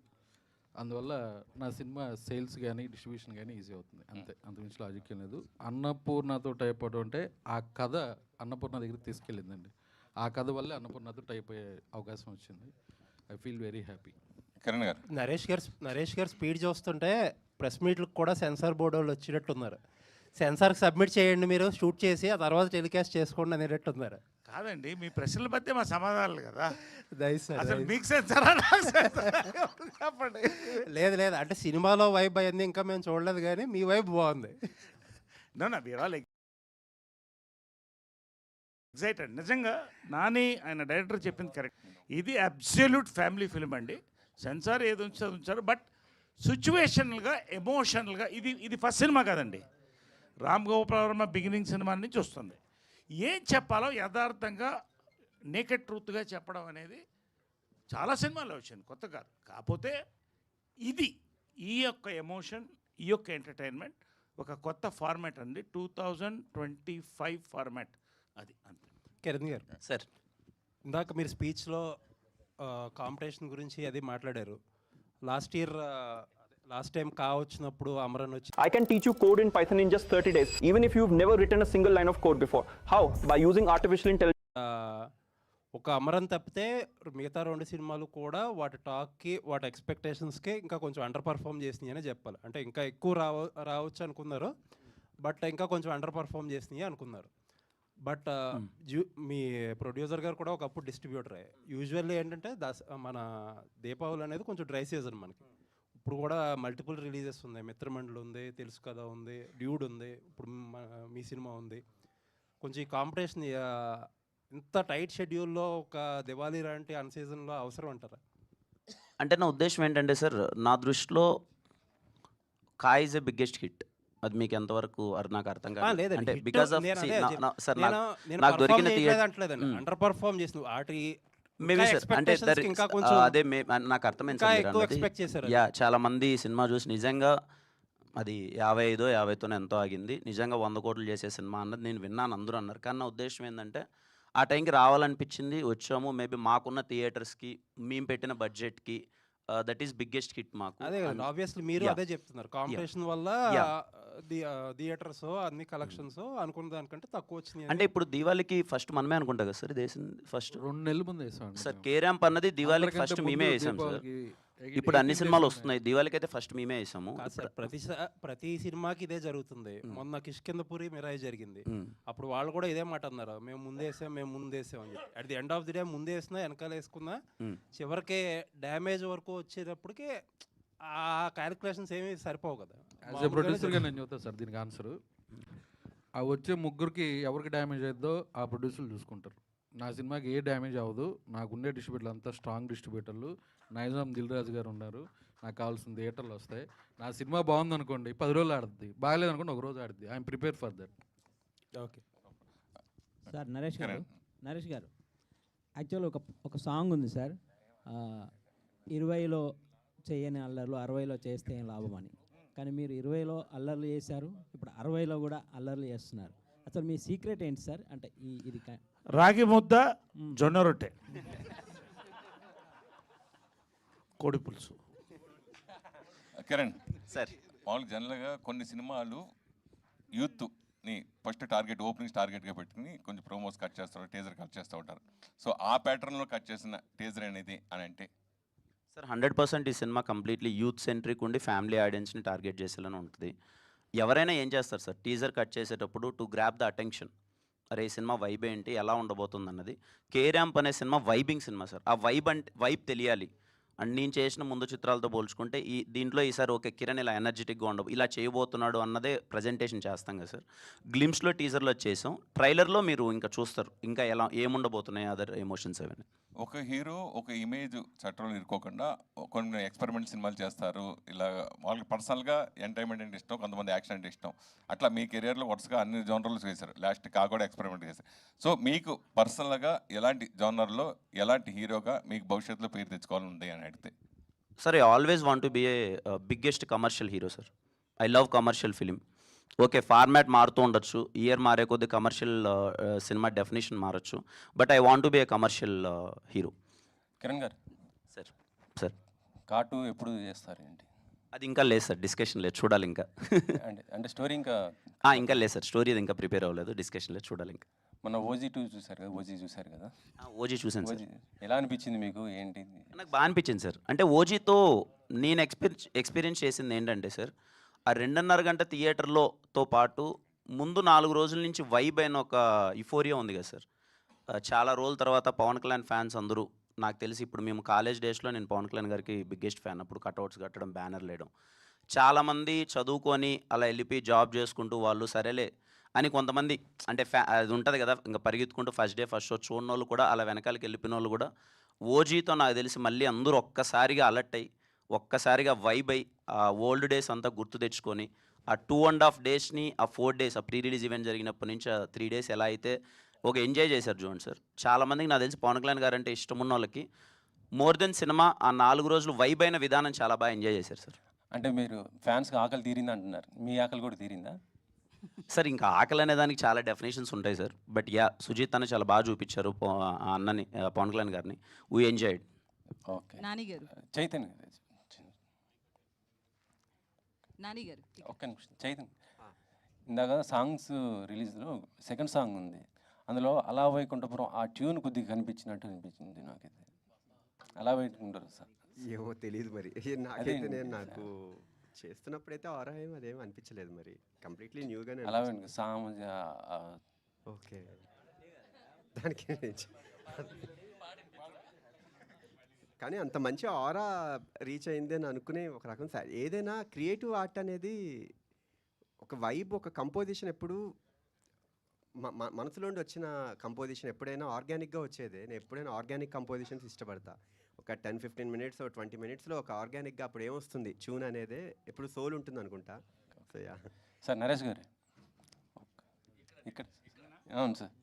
అందువల్ల నా సినిమా సేల్స్ కానీ డిస్ట్రిబ్యూషన్ కానీ ఈజీ అవుతుంది. అంతకుమించి లాజిక్ ఏం లేదు. అన్నపూర్ణతో టైప్ అవడం అంటే ఆ కథ అన్నపూర్ణ దగ్గరికి తీసుకెళ్ళిందండి. ఆ కథ వల్లే అన్నపూర్ణతో టైప్ అయ్యే అవకాశం వచ్చింది. I feel very happy. Kiran గారు. నరేష్ గారు స్పీడ్ చూస్తుంటే ప్రెస్ మీట్లకు కూడా సెన్సార్ బోర్డు వాళ్ళు వచ్చినట్టున్నారు. సెన్సార్కి సబ్మిట్ చేయండి, మీరు షూట్ చేసి ఆ తర్వాత టెలికాస్ట్ చేసుకోండి అనేటట్టున్నారు. కాదండి, మీ ప్రశ్నల మధ్య మా సమాధానాలు కదా. దయచేసి అసలు మీకు సెన్సారా నాకు సెన్సారా? చెప్పండి. లేదు అంటే సినిమాలో వైబ్ అయింది ఇంకా మేము చూడలేదు, కానీ మీ వైబ్ బాగుంది. No we're all excited. నిజంగా నాని ఆయన డైరెక్టర్ చెప్పింది కరెక్ట్. ఇది అబ్సల్యూట్ ఫ్యామిలీ ఫిల్మ్ అండి. సెన్సార్ ఏది ఉంచారు, బట్ సిచ్యువేషనల్గా ఎమోషనల్గా ఇది ఫస్ట్ సినిమా కాదండి. రామ్ గోపాల్ వర్మ బిగినింగ్ సినిమా నుంచి వస్తుంది. ఏం చెప్పాలో యథార్థంగా నేకెడ్ ట్రూత్గా చెప్పడం అనేది చాలా సినిమాల్లో వచ్చింది, కొత్త కాదు. కాకపోతే ఈ యొక్క ఎమోషన్, ఈ యొక్క ఎంటర్టైన్మెంట్ ఒక కొత్త ఫార్మాట్ అండి. 2025 ఫార్మాట్ అది అంతే. కిరణ్ గారు సార్, ఇందాక మీరు స్పీచ్లో కాంపిటీషన్ గురించి అది మాట్లాడారు. లాస్ట్ టైం వచ్చినప్పుడు అమరన్ వచ్చి I can teach you code in Python in just 30 days, even if you've never written a single line of code before. How? By using artificial intelligence. ఒక అమరన్ తప్పితే మిగతా 2 సినిమాలు కూడా వాటి టాక్కి, వాటి ఎక్స్పెక్టేషన్స్కి ఇంకా కొంచెం అండర్ పర్ఫామ్ చేసినాయి అని చెప్పాలి. అంటే ఇంకా ఎక్కువ రావచ్చు అనుకున్నారు, బట్ ఇంకా కొంచెం అండర్ పర్ఫామ్ చేసినాయి అనుకున్నారు. బట్ మీ ప్రొడ్యూసర్ గారు కూడా ఒకప్పుడు డిస్ట్రిబ్యూటరే. యూజువల్లీ ఏంటంటే మన దీపావళి అనేది కొంచెం డ్రై సీజన్ మనకి. ఇప్పుడు కూడా మల్టిపుల్ రిలీజెస్ ఉన్నాయి. మిత్రమండలి ఉంది, తెలుసు కదా ఉంది, డ్యూడ్ ఉంది, ఇప్పుడు మీ సినిమా ఉంది. కొంచెం ఈ కాంపిటీషన్ ఇంత టైట్ షెడ్యూల్లో ఒక దివాళీ లాంటి అన్ సీజన్లో అవసరం అంటారా? అంటే నా ఉద్దేశం ఏంటంటే సార్, నా దృష్టిలో కాయ్ ఇస్ ఎ బిగ్గెస్ట్ హిట్. అది మీకు ఎంతవరకు నాకు అర్థం కాదు. అంటే బికాస్ ఆఫ్ సార్ నాకు దొరికిన అండర్ పర్ఫామ్ చేసిన వాటి మేబీ సార్, అంటే అదే నాకు అర్థమైంది సార్. యా, చాలా మంది సినిమా చూసి నిజంగా అది 55-50తోనే ఎంతో ఆగింది, నిజంగా 100 కోట్లు చేసే సినిమా అన్నది నేను విన్నాను, అందరూ అన్నారు. కానీ నా ఉద్దేశం ఏంటంటే ఆ టైంకి రావాలనిపించింది, వచ్చాము. మేబీ మాకున్న థియేటర్స్కి, మేము పెట్టిన బడ్జెట్కి దట్ ఈస్ బిగ్గెస్ట్ హిట్ మాకు. అదే ఆబ్వియస్లీ మీరు అదే చెప్తున్నారు. కాంపిటీషన్ వల్ల థియేటర్స్ అన్ని కలెక్షన్స్ అనుకున్న దానికంటే తక్కువ వచ్చింది. అంటే ఇప్పుడు దివాళీకి ఫస్ట్ మనమే అనుకుంటా కదా సార్, ఫస్ట్ 2 నెలల ముందు వేసాం సార్. కే ర్యాంప్ అన్నది దివాళీకి ఫస్ట్ మేమే వేసాం సార్. ఇప్పుడు అన్ని సినిమాలు వస్తున్నాయి, దివాళీకి అయితే ఫస్ట్ మేమే వేసాము. ప్రతి సినిమాకి ఇదే జరుగుతుంది. మొన్న కిష్కిందపురి మిరాయి జరిగింది, అప్పుడు వాళ్ళు కూడా ఇదే మాట అన్నారు, మేము ముందేసాం అని చెప్పి. At the end of the day ముందే వేసినా వెనకాల వేసుకున్నా చివరికి డ్యామేజ్ వరకు వచ్చేటప్పటికి ఆ క్యాలిక్యులేషన్స్ ఏమీ సరిపోవు కదా. యాజ్ ఎ ప్రొడ్యూసర్గా నేను చెప్తాను సార్ దీనికి ఆన్సర్. ఆ వచ్చే ముగ్గురికి ఎవరికి డ్యామేజ్ అవుతుందో ఆ ప్రొడ్యూసర్లు చూసుకుంటారు. నా సినిమాకి ఏ డ్యామేజ్ అవ్వదు, నాకు ఉండే డిస్ట్రిబ్యూటర్లు అంతా స్ట్రాంగ్ డిస్ట్రిబ్యూటర్లు. నైజాం దిల్ రాజు గారు ఉన్నారు, నాకు కావాల్సిన థియేటర్లు వస్తాయి. నా సినిమా బాగుందనుకోండి 10 రోజులు ఆడుద్ది, బాగలేదనుకోండి 1 రోజు ఆడుద్ది. I'm prepare for that. Okay sir. Naresh garu actual ఒక సాంగ్ ఉంది సార్, 20లో చేయని అల్లర్లు 60లో చేస్తే ఏం లాభం అని. కానీ మీరు 20లో అల్లర్లు చేశారు, ఇప్పుడు 60లో కూడా అల్లర్లు చేస్తున్నారు. అసలు మీ సీక్రెట్ ఏంటి సార్? అంటే ఇది రాగి ముద్ద, జొన్న రొట్టె, కోడి పులుసు. కిరణ్ సార్, మామూలుగా జనరల్గా కొన్ని సినిమాలు యూత్ని ఫస్ట్ ఓపెనింగ్ టార్గెట్గా పెట్టుకుని కొంచెం ప్రోమోస్ కట్ చేస్తారు, టీజర్ కట్ చేస్తూ ఉంటారు. సో ఆ ప్యాటర్న్లో కట్ చేసిన టీజర్ అనేది అని అంటే సార్ 100% ఈ సినిమా కంప్లీట్లీ యూత్ సెంట్రిక్ ఉండి ఫ్యామిలీ ఆడియన్స్ని టార్గెట్ చేసేలానే ఉంటుంది. ఎవరైనా ఏం చేస్తారు సార్, టీజర్ కట్ చేసేటప్పుడు టు గ్రాప్ ద అటెన్షన్, అరే ఈ సినిమా వైబ్ ఏంటి, ఎలా ఉండబోతుంది అన్నది. కే ర్యాంప్ అనే సినిమా వైబింగ్ సినిమా సార్. ఆ వైబ్ తెలియాలి. అండ్ నేను చేసిన ముందు చిత్రాలతో పోల్చుకుంటే దీంట్లో ఈసారి ఓకే కిరణ్ ఇలా ఎనర్జెటిక్గా ఇలా చేయబోతున్నాడు అన్నదే ప్రజెంటేషన్ చేస్తాం కదా సార్. గ్లిమ్స్లో, టీజర్లో చేసాం, ట్రైలర్లో మీరు ఇంకా చూస్తారు ఇంకా ఏముండబోతున్నాయి అదర్ ఎమోషన్స్ అవన్నీ. ఒక హీరో ఒక ఇమేజ్ చట్టంలో ఇరుకోకుండా కొన్ని ఎక్స్పెరిమెంట్ సినిమాలు చేస్తారు. ఇలా వాళ్ళకి పర్సనల్గా ఎంటర్టైన్మెంట్ అంటే ఇష్టం, కొంతమంది యాక్షన్ అంటే ఇష్టం. అట్లా మీ కెరియర్లో వరుసగా అన్ని జోనర్లు చేశారు, లాస్ట్ కూడా ఎక్స్పెరిమెంట్ చేశారు. సో మీకు పర్సనల్గా ఎలాంటి జోనర్లో ఎలాంటి హీరోగా మీకు భవిష్యత్తులో పేరు తెచ్చుకోవాలని ఉంది అని అడిగితే? Sir, I always want to be a biggest commercial hero sir. I love commercial film. Okay, format మారుతూ ఉండొచ్చు, ఇయర్ మారే కొద్ది కమర్షియల్ సినిమా డెఫినేషన్ మారచ్చు, but I want to be a commercial hero. Kiran garu sir cart ఎప్పుడు చేస్తారు ఏంటి? అది ఇంకా లేదు సార్, డిస్కషన్ లేదు, చూడాలి ఇంకా. అంటే స్టోరీ ఇంకా లేదు సార్, స్టోరీ అది ఇంకా ప్రిపేర్ అవ్వలేదు, డిస్కషన్ లేదు, చూడాలి ఇంకా. మన ఓజీ 2 చూసారు కదా? ఓజీ చూసారు కదా? ఓజీ చూసాను సార్. ఎలా అనిపించింది మీకు? ఏంటి నాకు బాగా అనిపించింది సార్. అంటే ఓజీతో నేను ఎక్స్పీరియన్స్ చేసింది ఏంటంటే సార్, ఆ 2.5 గంట థియేటర్‌తో పాటు ముందు 4 రోజుల నుంచి వైబ్ అయిన ఒక యుఫోరియా ఉంది కదా సార్. చాలా రోజుల తర్వాత పవన్ కళ్యాణ్ ఫ్యాన్స్ అందరూ, నాకు తెలిసి ఇప్పుడు మేము కాలేజ్ డేస్‌లో నేను పవన్ కళ్యాణ్ గారికి బిగ్గెస్ట్ ఫ్యాన్. అప్పుడు కటౌట్స్ కట్టడం, బ్యానర్లు వేయడం. చాలామంది చదువుకొని అలా వెళ్ళిపోయి జాబ్ చేసుకుంటూ వాళ్ళు సరేలే అని కొంతమంది, అంటే అది ఉంటుంది కదా, ఇంకా పరిగెత్తుకుంటూ ఫస్ట్ డే ఫస్ట్ షో చూడనోళ్ళు కూడా అలా వెనకాలకి వెళ్ళిపోయిన వాళ్ళు కూడా ఓజీతో నాకు తెలిసి మళ్ళీ అందరూ ఒక్కసారిగా అలర్ట్ అయ్యి, ఒక్కసారిగా వైబ్ అయ్యి, ఆ ఓల్డ్ డేస్ అంతా గుర్తు తెచ్చుకొని, ఆ 2.5 డేస్ని, ఆ 4 డేస్, ఆ ప్రీ రిలీజ్ ఈవెంట్ జరిగినప్పటి నుంచి ఆ 3 డేస్ ఎలా అయితే ఒక ఎంజాయ్ చేశారు చూడండి సార్. చాలామందికి నాకు తెలిసి పవన్ కళ్యాణ్ గారు అంటే ఇష్టం ఉన్న వాళ్ళకి మోర్ దెన్ సినిమా ఆ 4 రోజులు వైబ్ అయిన విధానం చాలా బాగా ఎంజాయ్ చేశారు సార్. అంటే మీరు ఫ్యాన్స్కి ఆకలి తీరింది అంటున్నారు, మీ ఆకలి కూడా తీరిందా? సార్ ఇంకా ఆకలి అనే దానికి చాలా డెఫినేషన్స్ ఉంటాయి సార్. బట్ యా, సుజిత్ అన్న చాలా బాగా చూపించారు ఆ అన్నని, పవన్ కళ్యాణ్ గారిని. We enjoyed. ఓకే. నాని గారు, చైతన్య నాని గారు. ఒక్క నిమిషం. చైతన్య, ఇందాక సాంగ్స్ రిలీజ్లో సెకండ్ సాంగ్ ఉంది, అందులో అలా వైకుంఠపురం ఆ ట్యూన్ కొద్దిగా కనిపించినట్టు అనిపించింది నాకైతే. అలా వైకుంఠపురం సార్ ఏమో తెలియదు మరి. నాకైతే నాకు చేస్తున్నప్పుడైతే ఆరా ఏం అదేం అనిపించలేదు మరి. కంప్లీట్లీ న్యూగానే అలా సాంగ్. ఓకే, దానికి కానీ అంత మంచి ఆరా రీచ్ అయింది అని అనుకునే ఒక రకం ఏదైనా క్రియేటివ్ ఆర్ట్ అనేది ఒక వైబ్, ఒక కంపోజిషన్ ఎప్పుడు మనసులోండి వచ్చిన కంపోజిషన్ ఎప్పుడైనా ఆర్గానిక్గా వచ్చేదే. నేను ఎప్పుడైనా ఆర్గానిక్ కంపోజిషన్స్ ఇష్టపడతా. ఒక 10-15 మినిట్స్ 20 మినిట్స్లో ఒక ఆర్గానిక్గా అప్పుడు ఏమొస్తుంది ట్యూన్ అనేది ఎప్పుడు సోల్ ఉంటుంది అనుకుంటా. So yeah sir. నరేష్ గారు ఇక్కడ. అవును సార్,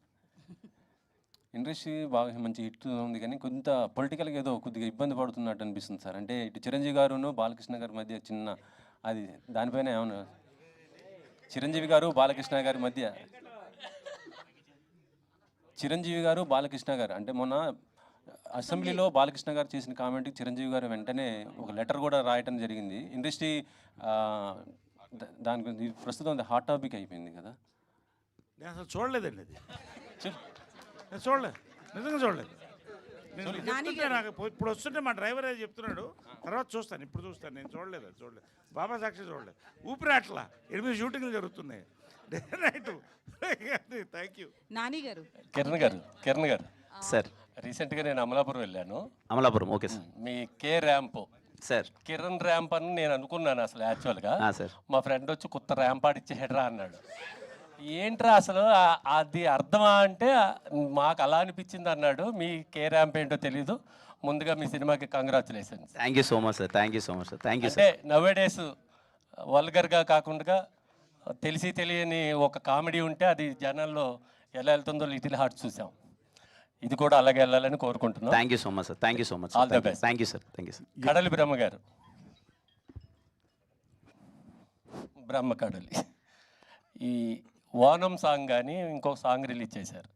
ఇండస్ట్రీ బాగా మంచి హిట్ ఉంది, కానీ కొంత పొలిటికల్గా ఏదో కొద్దిగా ఇబ్బంది పడుతున్నట్టు అనిపిస్తుంది సార్. అంటే ఇటు చిరంజీవి గారును బాలకృష్ణ గారి మధ్య చిన్న అది, దానిపైన ఏమన్నా? చిరంజీవి గారు బాలకృష్ణ గారి మధ్య, చిరంజీవి గారు బాలకృష్ణ గారు అంటే మొన్న అసెంబ్లీలో బాలకృష్ణ గారు చేసిన కామెంట్కి చిరంజీవి గారు వెంటనే ఒక లెటర్ కూడా రాయటం జరిగింది. ఇండస్ట్రీ దాని గురించి ప్రస్తుతం అది హాట్ టాపిక్ అయిపోయింది కదా. నేను అసలు చూడలేదండి అది. నేను చూడలేదు, నిజంగా చూడలేదు. నేను చెప్తుంటే నాకు ఇప్పుడు వస్తుంటే మా డ్రైవర్ అది చెప్తున్నాడు, తర్వాత చూస్తాను, ఇప్పుడు చూస్తాను. నేను చూడలేదు, అది చూడలేదు. బాబా సాక్షి చూడలేదు. ఊపిరి అట్లా 8 షూటింగ్లు జరుగుతున్నాయి నైట్. Thank you. నాని గారు. కిరణ్ గారు సార్, రీసెంట్గా నేను అమలాపురం వెళ్ళాను. Amalapuram, okay sir. మీ K ramp sir, Kiran ramp అని నేను అనుకున్నాను అసలు యాక్చువల్గా. సార్, మా ఫ్రెండ్ వచ్చి కొత్త ర్యాంప్ ఆడిచ్చేయడరా అన్నాడు. ఏంట్రా అసలు అది అర్థమా అంటే మాకు అలా అనిపించింది అన్నాడు. మీ కే ర్యాంప్ ఏంటో తెలీదు. ముందుగా మీ సినిమాకి congratulations. Thank you so much sir. Thank you so much sir. Thank you అంటే సార్. నవేడేస్ వల్గర్గా కాకుండా తెలిసి తెలియని ఒక కామెడీ ఉంటే అది జనాల్లో ఎలా వెళ్తుందో లిటిల్ హార్ట్ చూసాం. ఇది కూడా అలాగే వెళ్ళాలని కోరుకుంటున్నాం. Thank you so much sir. Thank you so much. All the best. Thank you sir. Thank you sir. కడలి బ్రహ్మ గారు. బ్రహ్మ కడలి ఈ ఓనం సాంగ్ కానీ ఇంకొక సాంగ్ రిలీజ్ చేశారు.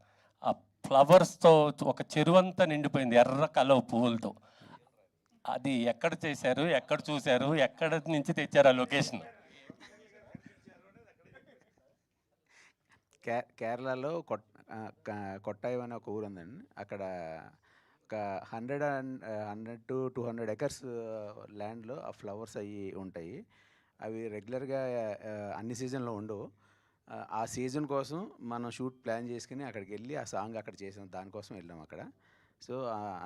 ఆ ఫ్లవర్స్తో ఒక చెరువంతా నిండిపోయింది ఎర్ర కలవ పువ్వులతో. అది ఎక్కడ చేశారు, ఎక్కడ చూశారు, ఎక్కడ నుంచి తెచ్చారు ఆ లొకేషన్? కేరళలో కొట్టాయి అనే ఒక ఊరు ఉందండి. అక్కడ ఒక 100 to 200 ఎకర్స్ ల్యాండ్లో ఆ ఫ్లవర్స్ అవి ఉంటాయి. అవి రెగ్యులర్గా అన్ని సీజన్లో ఉండవు. ఆ సీజన్ కోసం మనం షూట్ ప్లాన్ చేసుకుని అక్కడికి వెళ్ళి ఆ సాంగ్ అక్కడ చేసాం, దానికోసం వెళ్ళాం అక్కడ. సో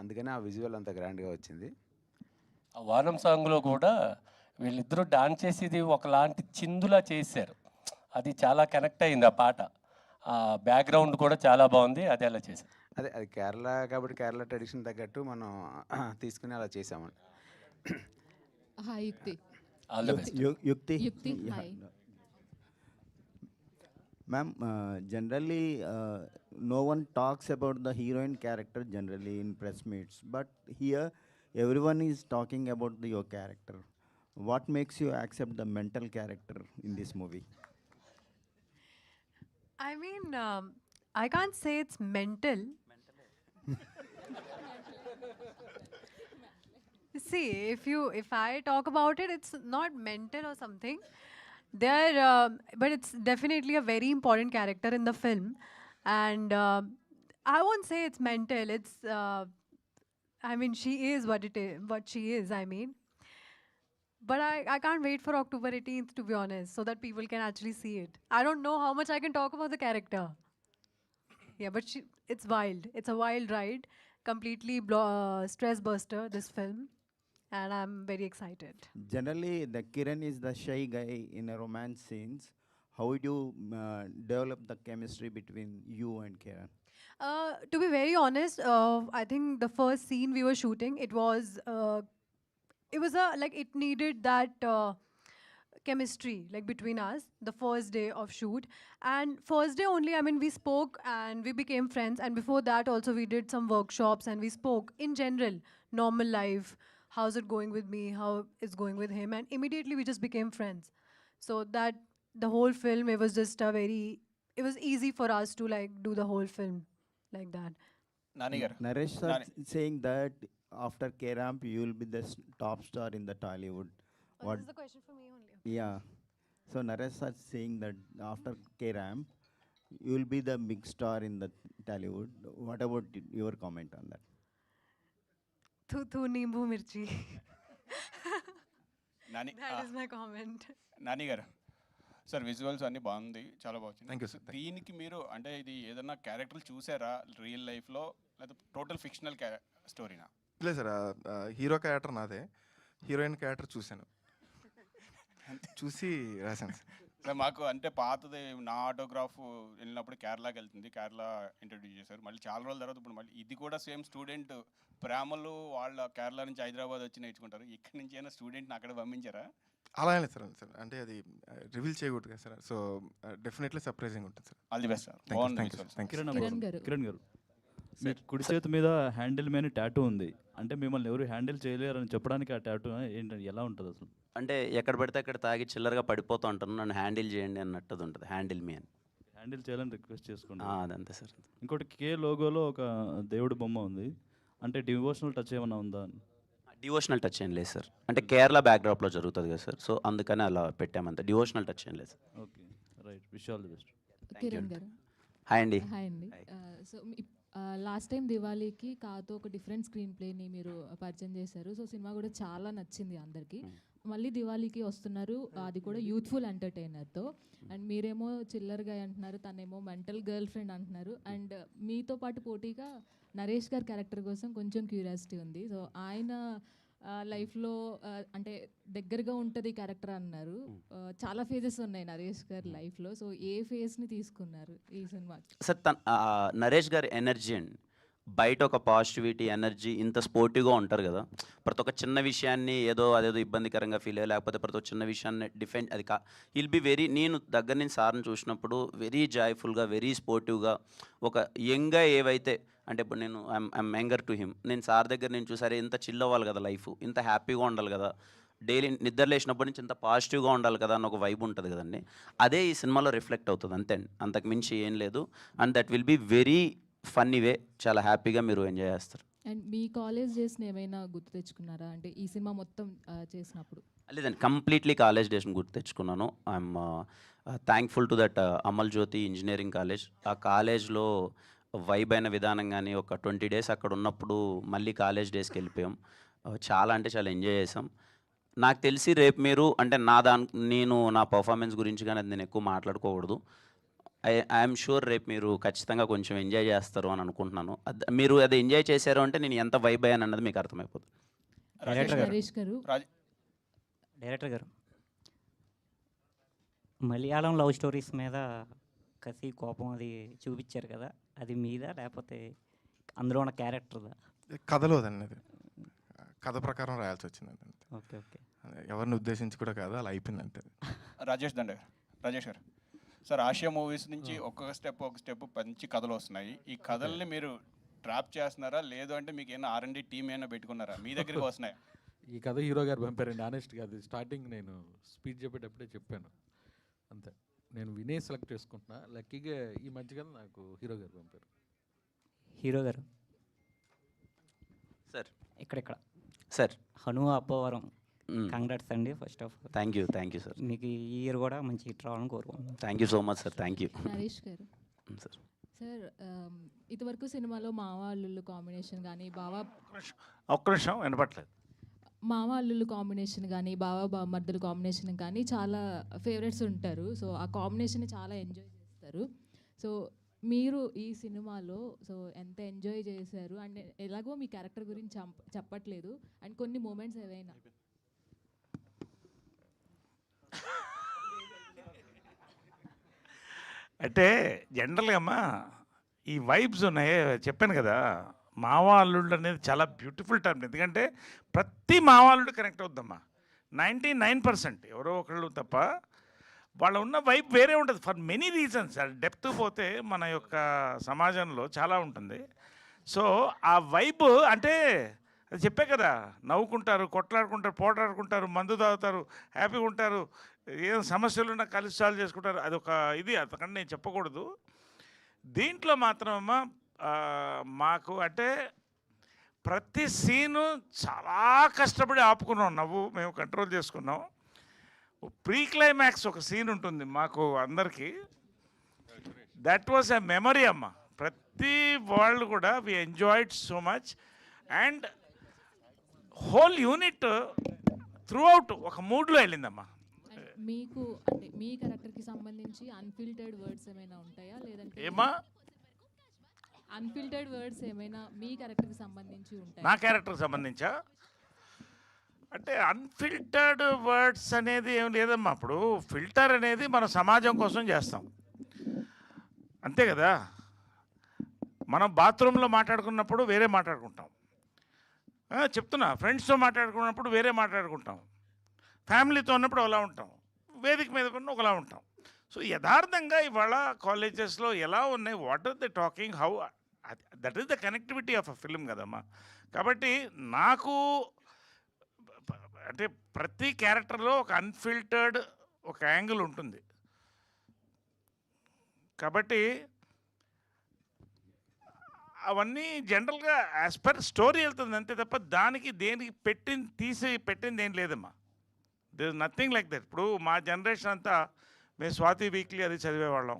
అందుకని ఆ విజువల్ అంత గ్రాండ్గా వచ్చింది. ఆ వానం సాంగ్లో కూడా వీళ్ళిద్దరూ డాన్స్ చేసేది ఒకలాంటి చిందులా చేశారు. అది చాలా కనెక్ట్ అయింది ఆ పాట. ఆ బ్యాక్గ్రౌండ్ కూడా చాలా బాగుంది. అది అలా చేశారు. అది కేరళ కాబట్టి కేరళ ట్రెడిషన్ తగ్గట్టు మనం తీసుకుని అలా చేసామండి. All the best. Yukti. Hi. Ma'am, generally no one talks about the heroine character generally in press meets, but here everyone is talking about your character. What makes you accept the mental character in this movie? I mean, I can't say it's mental. See, if I talk about it, it's not mental or something. But it's definitely a very important character in the film, and I won't say it's mental. It's I mean, she is what she is, I mean. But I can't wait for October 18th, to be honest, so that people can actually see it. I don't know how much I can talk about the character. Yeah, but it's wild. It's a wild ride, completely stress buster, this film. And I'm very excited. Generally, the Kiran is the shy guy in a romance scenes. How would you develop the chemistry between you and Kiran? To be very honest, I think the first scene we were shooting, it was like it needed that chemistry like between us the first day of shoot. And first day only, I mean, we spoke and we became friends. And before that also we did some workshops and we spoke in general, normal life, how's it going with me, how it's going with him, and immediately we just became friends. So that the whole film, it was just it was easy for us to like do the whole film like that. Naresh sir saying that after K-Ramp you will be the top star in the Tollywood. This is the question for me only. Yeah. So Naresh sir saying that after K-Ramp you will be the big star in the Tollywood. What about your comment on that? Thu nimbu mirchi. Nani That is my comment. Nani గారు sir visuals అన్నీ బాగుంది, చాలా బాగుంది. Thank you, sir. దీనికి మీరు అంటే ఇది ఏదన్నా క్యారెక్టర్లు చూసారా రియల్ లైఫ్లో, లేదా టోటల్ ఫిక్షనల్ స్టోరీనా? లేదు సార్, హీరో క్యారెక్టర్ నాదే, హీరోయిన్ క్యారెక్టర్ చూశాను, చూసి రాశాను సార్. సార్ మాకు అంటే పాతది నా ఆటోగ్రాఫ్ వెళ్ళినప్పుడు కేరళకి వెళ్తుంది, కేరళ ఇంట్రడ్యూస్ చేశారు. మళ్ళీ చాలా రోజుల తర్వాత ఇప్పుడు మళ్ళీ ఇది కూడా సేమ్ స్టూడెంట్ ప్రేమలు వాళ్ళ కేరళ నుంచి హైదరాబాద్ వచ్చి నేర్చుకుంటారు. ఇక్కడి నుంచి అయినా స్టూడెంట్ని అక్కడ పంపించారా? అలా లేదు సార్, అంటే అది రివీల్ చేయకూడదు కదా సార్. సో డెఫినెట్లీ సర్ప్రైజింగ్ ఉంటుంది sir. All the best sir. Kiran గారు, మీ కుడి చేతి మీద హ్యాండిల్ మీద టాటూ ఉంది అంటే మిమ్మల్ని ఎవరు హ్యాండిల్ చేయలేరు అని చెప్పడానికి ఆ టాటూ ఏంటంటే ఎలా ఉంటుంది అసలు? అంటే ఎక్కడ పడితే అక్కడ తాగి చిల్లరగా పడిపోతూ ఉంటాను, నన్ను హ్యాండిల్ చేయండి అన్నట్టు ఉంటుంది. హ్యాండిల్ మీ అని హ్యాండిల్ చేయాలని రిక్వెస్ట్ చేసుకోండి. అదంతే సార్. ఇంకోటి కే లోగోలో ఒక దేవుడి బొమ్మ ఉంది, అంటే డివోషనల్ టచ్ ఏమైనా ఉందా అని? డివోషనల్ టచ్ ఏం లేదు సార్, అంటే కేరళ బ్యాక్డ్రాప్లో జరుగుతుంది కదా సార్, సో అందుకని అలా పెట్టామంతే. డివోషనల్ టచ్ ఏం లేదు sir. Okay, right. Wish all the best. Kiran గారు, హాయ్ అండి. హాయ్ అండి. సో లాస్ట్ టైం దివాళీకి కాతో ఒక డిఫరెంట్ స్క్రీన్ ప్లేని మీరు పరిచయం చేశారు. సో సినిమా కూడా చాలా నచ్చింది అందరికీ. మళ్ళీ దివాళీకి వస్తున్నారు, అది కూడా యూత్ఫుల్ ఎంటర్టైనర్తో. అండ్ మీరేమో చిల్లర్గా అంటున్నారు, తనేమో మెంటల్ గర్ల్ ఫ్రెండ్ అంటున్నారు. అండ్ మీతో పాటు పోటీగా నరేష్ గారి క్యారెక్టర్ కోసం కొంచెం క్యూరియాసిటీ ఉంది. సో ఆయన లైఫ్లో అంటే దగ్గరగా ఉంటుంది క్యారెక్టర్ అన్నారు. చాలా ఫేజెస్ ఉన్నాయి నరేష్ గారి లైఫ్లో. సో ఏ ఫేజ్ని తీసుకున్నారు ఈ సినిమా? సార్ నరేష్ గారి ఎనర్జీ అండి, బయట ఒక పాజిటివిటీ ఎనర్జీ, ఇంత స్పోర్టివ్గా ఉంటారు కదా. ప్రతి ఒక్క చిన్న విషయాన్ని అదేదో ఇబ్బందికరంగా ఫీల్ అయ్యే, లేకపోతే ప్రతి ఒక్క చిన్న విషయాన్ని డిఫెండ్ అది విల్ బి వెరీ, నేను దగ్గర నుంచి సార్ని చూసినప్పుడు వెరీ జాయ్ఫుల్గా, వెరీ స్పోర్టివ్గా, ఒక యంగ్గా ఏవైతే అంటే ఇప్పుడు నేను ఐఎమ్ యంగర్ టు హిమ్, నేను సార్ దగ్గర నేను చూసారే ఇంత చిల్ అవ్వాలి కదా లైఫ్, ఇంత హ్యాపీగా ఉండాలి కదా, డైలీ నిద్ర లేచినప్పటి నుంచి ఇంత పాజిటివ్గా ఉండాలి కదా అని ఒక వైబ్ ఉంటుంది కదండి. అదే ఈ సినిమాలో రిఫ్లెక్ట్ అవుతుంది, అంతే అండి, అంతకు మించి ఏం లేదు. And that will be very funny వే, చాలా హ్యాపీగా మీరు ఎంజాయ్ చేస్తారు. అండ్ మీ కాలేజ్ డేస్ని ఏమైనా గుర్తు తెచ్చుకున్నారా అంటే ఈ సినిమా మొత్తం చేసినప్పుడు? లేదండి, కంప్లీట్లీ కాలేజ్ డేస్ని గుర్తు తెచ్చుకున్నాను. I'm thankful to that Amal Jyothi engineering college. ఆ కాలేజ్లో వైబ్ అయిన విధానం కానీ, ఒక 20 days అక్కడ ఉన్నప్పుడు మళ్ళీ కాలేజ్ డేస్కి వెళ్ళిపోయాం. చాలా అంటే చాలా ఎంజాయ్ చేసాం. నాకు తెలిసి రేపు మీరు అంటే నేను నా పర్ఫార్మెన్స్ గురించి కానీ అది నేను ఎక్కువ మాట్లాడుకోకూడదు. ఐఎమ్ షూర్ రేపు మీరు ఖచ్చితంగా కొంచెం ఎంజాయ్ చేస్తారు అని అనుకుంటున్నాను. మీరు అది ఎంజాయ్ చేశారు అంటే నేను ఎంత వైబ్ అయ్యాను అన్నది మీకు అర్థమైపోతుంది. డైరెక్టర్ గారు, మలయాళం లవ్ స్టోరీస్ మీద కసి కోపం అది చూపించారు కదా, అది మీద లేకపోతే అందులో ఉన్న క్యారెక్టర్దా? కథలో అది కథ ప్రకారం రాయాల్సి వచ్చింది. ఓకే ఓకే, ఎవరిని ఉద్దేశించి కూడా కాదు, అలా అయిపోయింది అంతే. రాజేష్ గారు సార్, ఆసియా మూవీస్ నుంచి ఒక్కొక్క స్టెప్ మంచి కథలు వస్తున్నాయి. ఈ కథల్ని మీరు ట్రాప్ చేస్తున్నారా, లేదు అంటే మీకు ఏమైనా R&D టీమ్ ఏమైనా పెట్టుకున్నారా, మీ దగ్గరికి వస్తున్నాయి? ఈ కథ హీరో గారు పంపారండి. ఆనెస్ట్గా అది స్టార్టింగ్ నేను స్పీచ్ చెప్పేటప్పుడే చెప్పాను, అంతే. నేను వినే సెలెక్ట్ చేసుకుంటున్నా. లక్కీగా ఈ మంచి కథ నాకు హీరో గారు పంపారు. హీరో గారు సార్, ఇక్కడ సార్, హను అప్పవరం, కంగ్రాట్స్ అండి first of all. Thank you sir. మీకు ఈ ఇయర్ కూడా మంచి హిట్ రావాలని కోరుకుంటున్నాను. Thank you so much sir. Thank you. Naresh గారు సార్, సార్ ఇదివరకు సినిమాలో మావ అల్లుళ్ళు కాంబినేషన్ కానీ ఒక్క నిమిషం వినపట్లేదు. మావ అల్లుళ్ళు కాంబినేషన్ కానీ బామర్దుల కాంబినేషన్ కానీ చాలా ఫేవరెట్స్ ఉంటారు. సో ఆ కాంబినేషన్ని చాలా ఎంజాయ్ చేస్తారు. సో మీరు ఈ సినిమాలో సో ఎంత ఎంజాయ్ చేశారు అండ్ ఎలాగో మీ క్యారెక్టర్ గురించి చెప్పట్లేదు అండ్ కొన్ని మూమెంట్స్ ఏవైనా అంటే జనరల్గా అమ్మా ఈ వైబ్స్ ఉన్నాయి చెప్పాను కదా, మావా అల్లుళ్ళు అనేది చాలా బ్యూటిఫుల్ టర్మ్. ఎందుకంటే ప్రతి మావా అల్లుడు కనెక్ట్ అవుద్దమ్మా. 99% ఎవరో ఒకళ్ళు తప్ప వాళ్ళ ఉన్న వైబ్ వేరే ఉంటుంది ఫర్ మెనీ రీజన్స్. డెప్త్ పోతే మన యొక్క సమాజంలో చాలా ఉంటుంది. సో ఆ వైబ్ అంటే అది చెప్పే కదా, నవ్వుకుంటారు, కొట్లాడుకుంటారు, పోట్లాడుకుంటారు, మందు తాగుతారు, హ్యాపీగా ఉంటారు, ఏం సమస్యలు ఉన్నా కలిసి సాల్వ్ చేసుకుంటారు. అదొక ఇది, అంతకంటే నేను చెప్పకూడదు. దీంట్లో మాత్రమమ్మా మాకు అంటే ప్రతి సీను చాలా కష్టపడి ఆపుకున్నాం, నవ్వు మేము కంట్రోల్ చేసుకున్నాం. ప్రీ క్లైమాక్స్ ఒక సీన్ ఉంటుంది మాకు అందరికీ, దట్ వాజ్ ఎ మెమరీ అమ్మ. ప్రతి వాళ్ళు కూడా we enjoyed so much and whole unit throughout ఒక మూడ్లో వెళ్ళిందమ్మా. మీకు అంటే మీ క్యారెక్టర్కి సంబంధించి అన్ఫిల్టర్డ్ వర్డ్స్ ఏమైనా ఉంటాయా లేదంటే ఏమా అన్ఫిల్టర్డ్ వర్డ్స్ ఏమైనా మీ క్యారెక్టర్కి సంబంధించి ఉంటాయా? నా క్యారెక్టర్కి సంబంధించా అంటే అన్ఫిల్టర్డ్ వర్డ్స్ అనేది ఏం లేదమ్మా. అప్పుడు ఫిల్టర్ అనేది మన సమాజం కోసం చేస్తాం అంతే కదా. మనం బాత్రూంలో మాట్లాడుకున్నప్పుడు వేరే మాట్లాడుకుంటాం, చెప్తున్నా, ఫ్రెండ్స్తో మాట్లాడుకున్నప్పుడు వేరే మాట్లాడుకుంటాం, ఫ్యామిలీతో ఉన్నప్పుడు ఒకలా ఉంటాం, వేదిక మీద కూడా ఒకలా ఉంటాం. సో యథార్థంగా ఇవాళ కాలేజెస్లో ఎలా ఉన్నాయి, what are the talking, how, that is the connectivity of a film కదమ్మా. కాబట్టి నాకు అంటే ప్రతి క్యారెక్టర్లో ఒక అన్ఫిల్టర్డ్ ఒక యాంగిల్ ఉంటుంది. కాబట్టి అవన్నీ జనరల్గా యాజ్ పర్ స్టోరీ వెళ్తుంది అంతే తప్ప దానికి దేనికి పెట్టింది ఏం లేదమ్మా. There is nothing like that. ఇప్పుడు మా జనరేషన్ అంతా మేము స్వాతి వీక్లీ అది చదివేవాళ్ళం,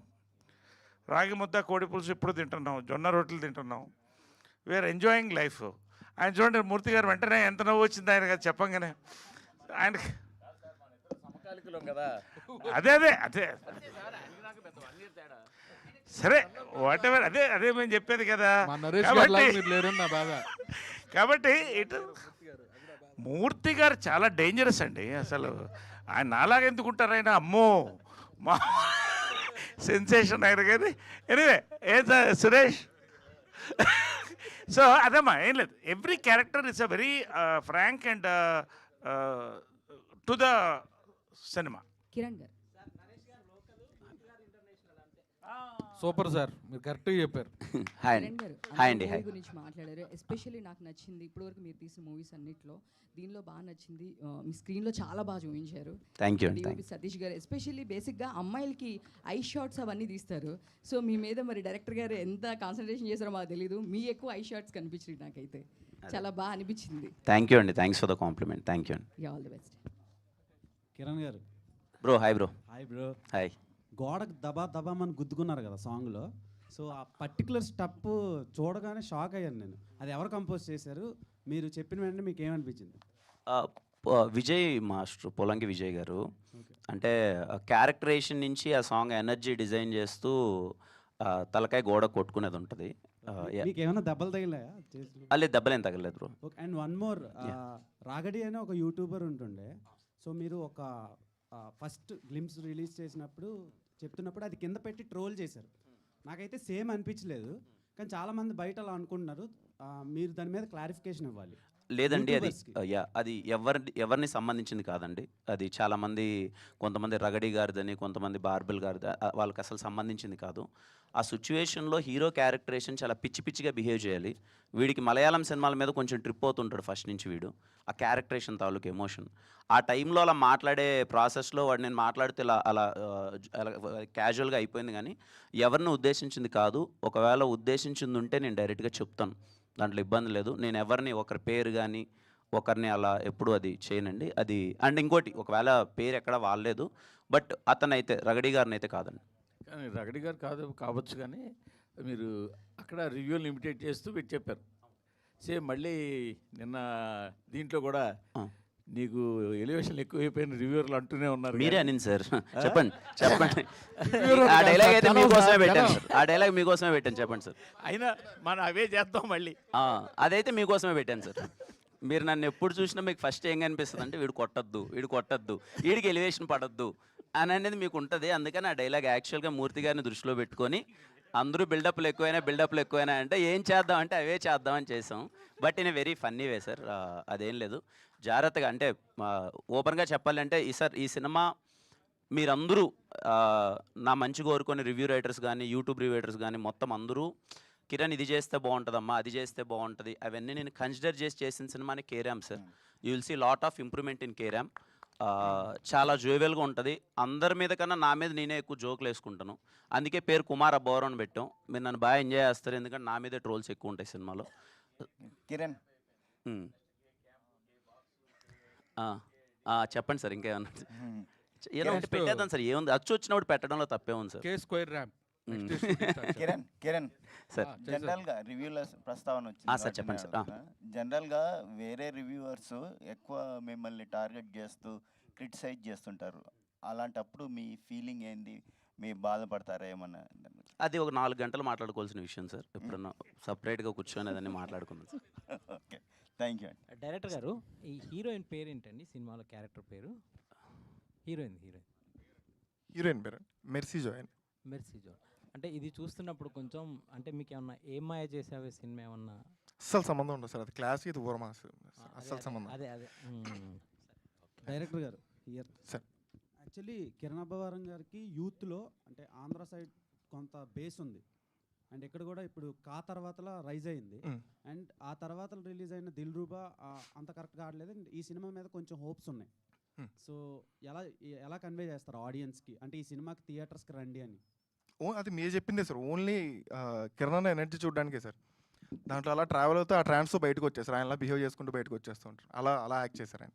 రాగి ముద్ద కోడి పులుసు ఇప్పుడు తింటున్నాం, జొన్న రొట్టెలు తింటున్నాం, వీఆర్ ఎంజాయింగ్ లైఫ్. ఆయన చూడండి మూర్తి గారు వెంటనే ఎంత నవ్వు వచ్చింది ఆయన కదా చెప్పంగానే. ఆయన అదే అదే అదే సరే వాట్ ఎవర్, అదే అదే మేము చెప్పేది కదా. కాబట్టి ఇటు మూర్తి గారు చాలా డేంజరస్ అండి. అసలు ఆయన నాలాగా ఎందుకుంటారు, ఆయన అమ్మో మా సెన్సేషన్ ఆయన కానీ. ఎనీవే ఏం సురేష్ సో అదమ్మా ఏం లేదు, every character is a very frank and to the cinema. Kiran garu super sir, మీరు కరెక్ట్గా చెప్పారు. కిరణ్ గారు హాయ్ అండి. మూవీ గురించి మాట్లాడారు. ఎస్పెషల్లీ నాకు నచ్చింది ఇప్పటివరకు మీరు తీసిన మూవీస్ అన్నిట్లో దీనిలో బాగా నచ్చింది మీ స్క్రీన్లో చాలా బాగా చూపించారు. థ్యాంక్ యూ అండి. సతీష్ గారు ఎస్పెషల్లీ బేసిక్గా అమ్మాయిలకి ఐ షాట్స్ అవన్నీ తీస్తారు. సో మీ మీద మరి డైరెక్టర్ గారు ఎంత కాన్సన్ట్రేషన్ చేశారో మాకు తెలీదు, మీ ఎక్కువ ఐ షాట్స్ కనిపించింది నాకైతే, చాలా బాగా అనిపించింది. థ్యాంక్ యూ అండి, thanks for the compliment. Thank you అండి. All the best. Kiran garu bro hi bro. Hi bro. Hi. గోడకు దబామని గుద్దుకున్నారు కదా సాంగ్లో, సో ఆ పర్టికులర్ స్టెప్ చూడగానే షాక్ అయ్యాను నేను. అది ఎవరు కంపోజ్ చేశారు, మీరు చెప్పిన వెంటనే మీకు ఏమనిపించింది? విజయ్ మాస్టర్, పొలంకి విజయ్ గారు. అంటే క్యారెక్టరేషన్ నుంచి ఆ సాంగ్ ఎనర్జీ డిజైన్ చేస్తూ తలకాయ గోడ కొట్టుకునేది ఉంటుంది. మీకు ఏమైనా దెబ్బలు తగిలాయా? లేదు దెబ్బలేం తగలేదు బ్రో. అండ్ వన్ మోర్, రాగడి అనే ఒక యూట్యూబర్ ఉంటుండే, సో మీరు ఒక ఫస్ట్ గ్లిమ్స్ రిలీజ్ చేసినప్పుడు చెప్తున్నప్పుడు అది కింద పెట్టి ట్రోల్ చేశారు. నాకైతే సేమ్ అనిపించలేదు, కానీ చాలామంది బయట అలా అనుకుంటున్నారు. మీరు దాని మీద క్లారిఫికేషన్ ఇవ్వాలి. లేదండి, అది ఎవరిని సంబంధించింది కాదండి. అది చాలామంది, కొంతమంది రగడి గారిదని, కొంతమంది బార్బిల్ గారిది, వాళ్ళకి అసలు సంబంధించింది కాదు. ఆ సిచ్యువేషన్లో హీరో క్యారెక్టరేషన్ చాలా పిచ్చి పిచ్చిగా బిహేవ్ చేయాలి. వీడికి మలయాళం సినిమాల మీద కొంచెం ట్రిప్ అవుతుంటాడు ఫస్ట్ నుంచి వీడు, ఆ క్యారెక్టరేషన్ తాలూకు ఎమోషన్. ఆ టైంలో అలా మాట్లాడే ప్రాసెస్లో వాడు నేను మాట్లాడితే అలా క్యాజువల్గా అయిపోయింది, కానీ ఎవరిని ఉద్దేశించింది కాదు. ఒకవేళ ఉద్దేశించింది ఉంటే నేను డైరెక్ట్గా చెప్తాను, దాంట్లో ఇబ్బంది లేదు. నేను ఎవరిని ఒకరి పేరు కానీ ఒకరిని అలా ఎప్పుడు అది చేయనండి. అది అండ్ ఇంకోటి, ఒకవేళ పేరు ఎక్కడ వాడలేదు, బట్ అతనైతే రగడి గారిని అయితే కాదండి. కానీ రగడి గారు కావచ్చు, కానీ మీరు అక్కడ రివ్యూలు ఇమిటేట్ చేస్తూ మీరు చెప్పారు. సేమ్ మళ్ళీ నిన్న దీంట్లో కూడా నీకు ఎలివేషన్ ఎక్కువైపోయిన రివ్యూర్లు అంటూనే ఉన్నారు. మీరే అనింది సార్. చెప్పండి చెప్పండి. ఆ డైలాగ్ అయితే మీకోసమే పెట్టాను సార్. ఆ డైలాగ్ మీకోసమే పెట్టాను, చెప్పండి సార్. అయినా మనం అవే చేద్దాం మళ్ళీ. అదైతే మీకోసమే పెట్టాను సార్. మీరు నన్ను ఎప్పుడు చూసినా మీకు ఫస్ట్ ఏం కనిపిస్తుంది అంటే వీడు కొట్టద్దు, వీడికి ఎలివేషన్ పడద్దు అని అనేది మీకు ఉంటుంది. అందుకని ఆ డైలాగ్ యాక్చువల్గా మూర్తి గారిని దృష్టిలో పెట్టుకొని అందరూ బిల్డప్లు ఎక్కువైనా అంటే ఏం చేద్దాం అంటే అవే చేద్దామని చేసాం. But in very funny way sir. అదేం లేదు, జాగ్రత్తగా అంటే ఓపెన్గా చెప్పాలంటే ఈ సినిమా మీరందరూ నా మంచి కోరుకొని రివ్యూ రైటర్స్ కానీ యూట్యూబ్ రివ్యూటర్స్ కానీ మొత్తం అందరూ కిరణ్ ఇది చేస్తే బాగుంటుందమ్మా, అది చేస్తే బాగుంటుంది, అవన్నీ నేను కన్సిడర్ చేసిన సినిమాని కేరామ్ sir. You will see lot of improvement in కేరామ్. చాలా జోవెల్గా ఉంటుంది. అందరి మీద కన్నా నా మీద నేనే ఎక్కువ జోకులు వేసుకుంటాను. అందుకే పేరు కుమార్ అబ్బవరం అని పెట్టాం. మీరు నన్ను బాగా ఎంజాయ్ చేస్తారు, ఎందుకంటే నా మీదే ట్రోల్స్ ఎక్కువ ఉంటాయి సినిమాలో. కిరణ్ చెప్పండి సార్, ఇంకేమన్నా ఏదో ఒకటి పెట్టేద్దాం సార్. ఏముంది, అచ్చు వచ్చినప్పుడు పెట్టడంలో తప్పే ఉంది సార్. కిరణ్ సార్, జనరల్గా రివ్యూల ప్రస్తావన సార్ చెప్పండి వచ్చింది. సార్. జనరల్గా వేరే రివ్యూవర్స్ ఎక్కువ మిమ్మల్ని టార్గెట్ చేస్తూ క్రిటిసైజ్ చేస్తుంటారు. అలాంటప్పుడు మీ ఫీలింగ్ ఏంది? మీ బాధపడతారా ఏమన్నా? అది ఒక 4 గంటలు మాట్లాడుకోవాల్సిన విషయం సార్. ఎప్పుడన్నా సపరేట్గా కూర్చొని అదన్నీ మాట్లాడుకుందాం సార్. ఓకే, థ్యాంక్ యూ అండి. డైరెక్టర్ గారు, ఈ హీరోయిన్ పేరు ఏంటండి సినిమాలో? క్యారెక్టర్ పేరు హీరోయిన్ పేరు మెర్సీ జోయన్. అంటే ఇది చూస్తున్నప్పుడు కొంచెం అంటే మీకు ఏమన్నా ఏం మాయ చేసావే సినిమా ఏమన్నా? అస్సలు సంబంధం ఉండదు సార్. అది క్లాస్, ఇది ఊరమాస్, అస్సలు సంబంధం. అదే డైరెక్టర్ గారు here sir. Actually Kiran Abbavaram గారికి యూత్లో అంటే ఆంధ్ర సైడ్ కొంత బేస్ ఉంది. అండ్ ఇక్కడ కూడా ఇప్పుడు కా తర్వాతలా రైజ్ అయింది. అండ్ ఆ తర్వాత రిలీజ్ అయిన దిల్ రూబా అంత కరెక్ట్గా ఆడలేదు. అండ్ ఈ సినిమా మీద కొంచెం హోప్స్ ఉన్నాయి. సో ఎలా కన్వే చేస్తారు ఆడియన్స్కి, అంటే ఈ సినిమాకి థియేటర్స్కి రండి అని? అది మీరు చెప్పిందే సార్. ఓన్లీ కిరణ్ ఎనర్జీ చూడడానికే సార్. దాంట్లో అలా ట్రావెల్ అవుతూ ఆ ట్రాన్స్తో బయటకు వచ్చేసారు. ఆయన అలా బిహేవ్ చేసుకుంటూ బయటకు వచ్చేస్తూ ఉంటారు. అలా యాక్ట్ చేశారు ఆయన.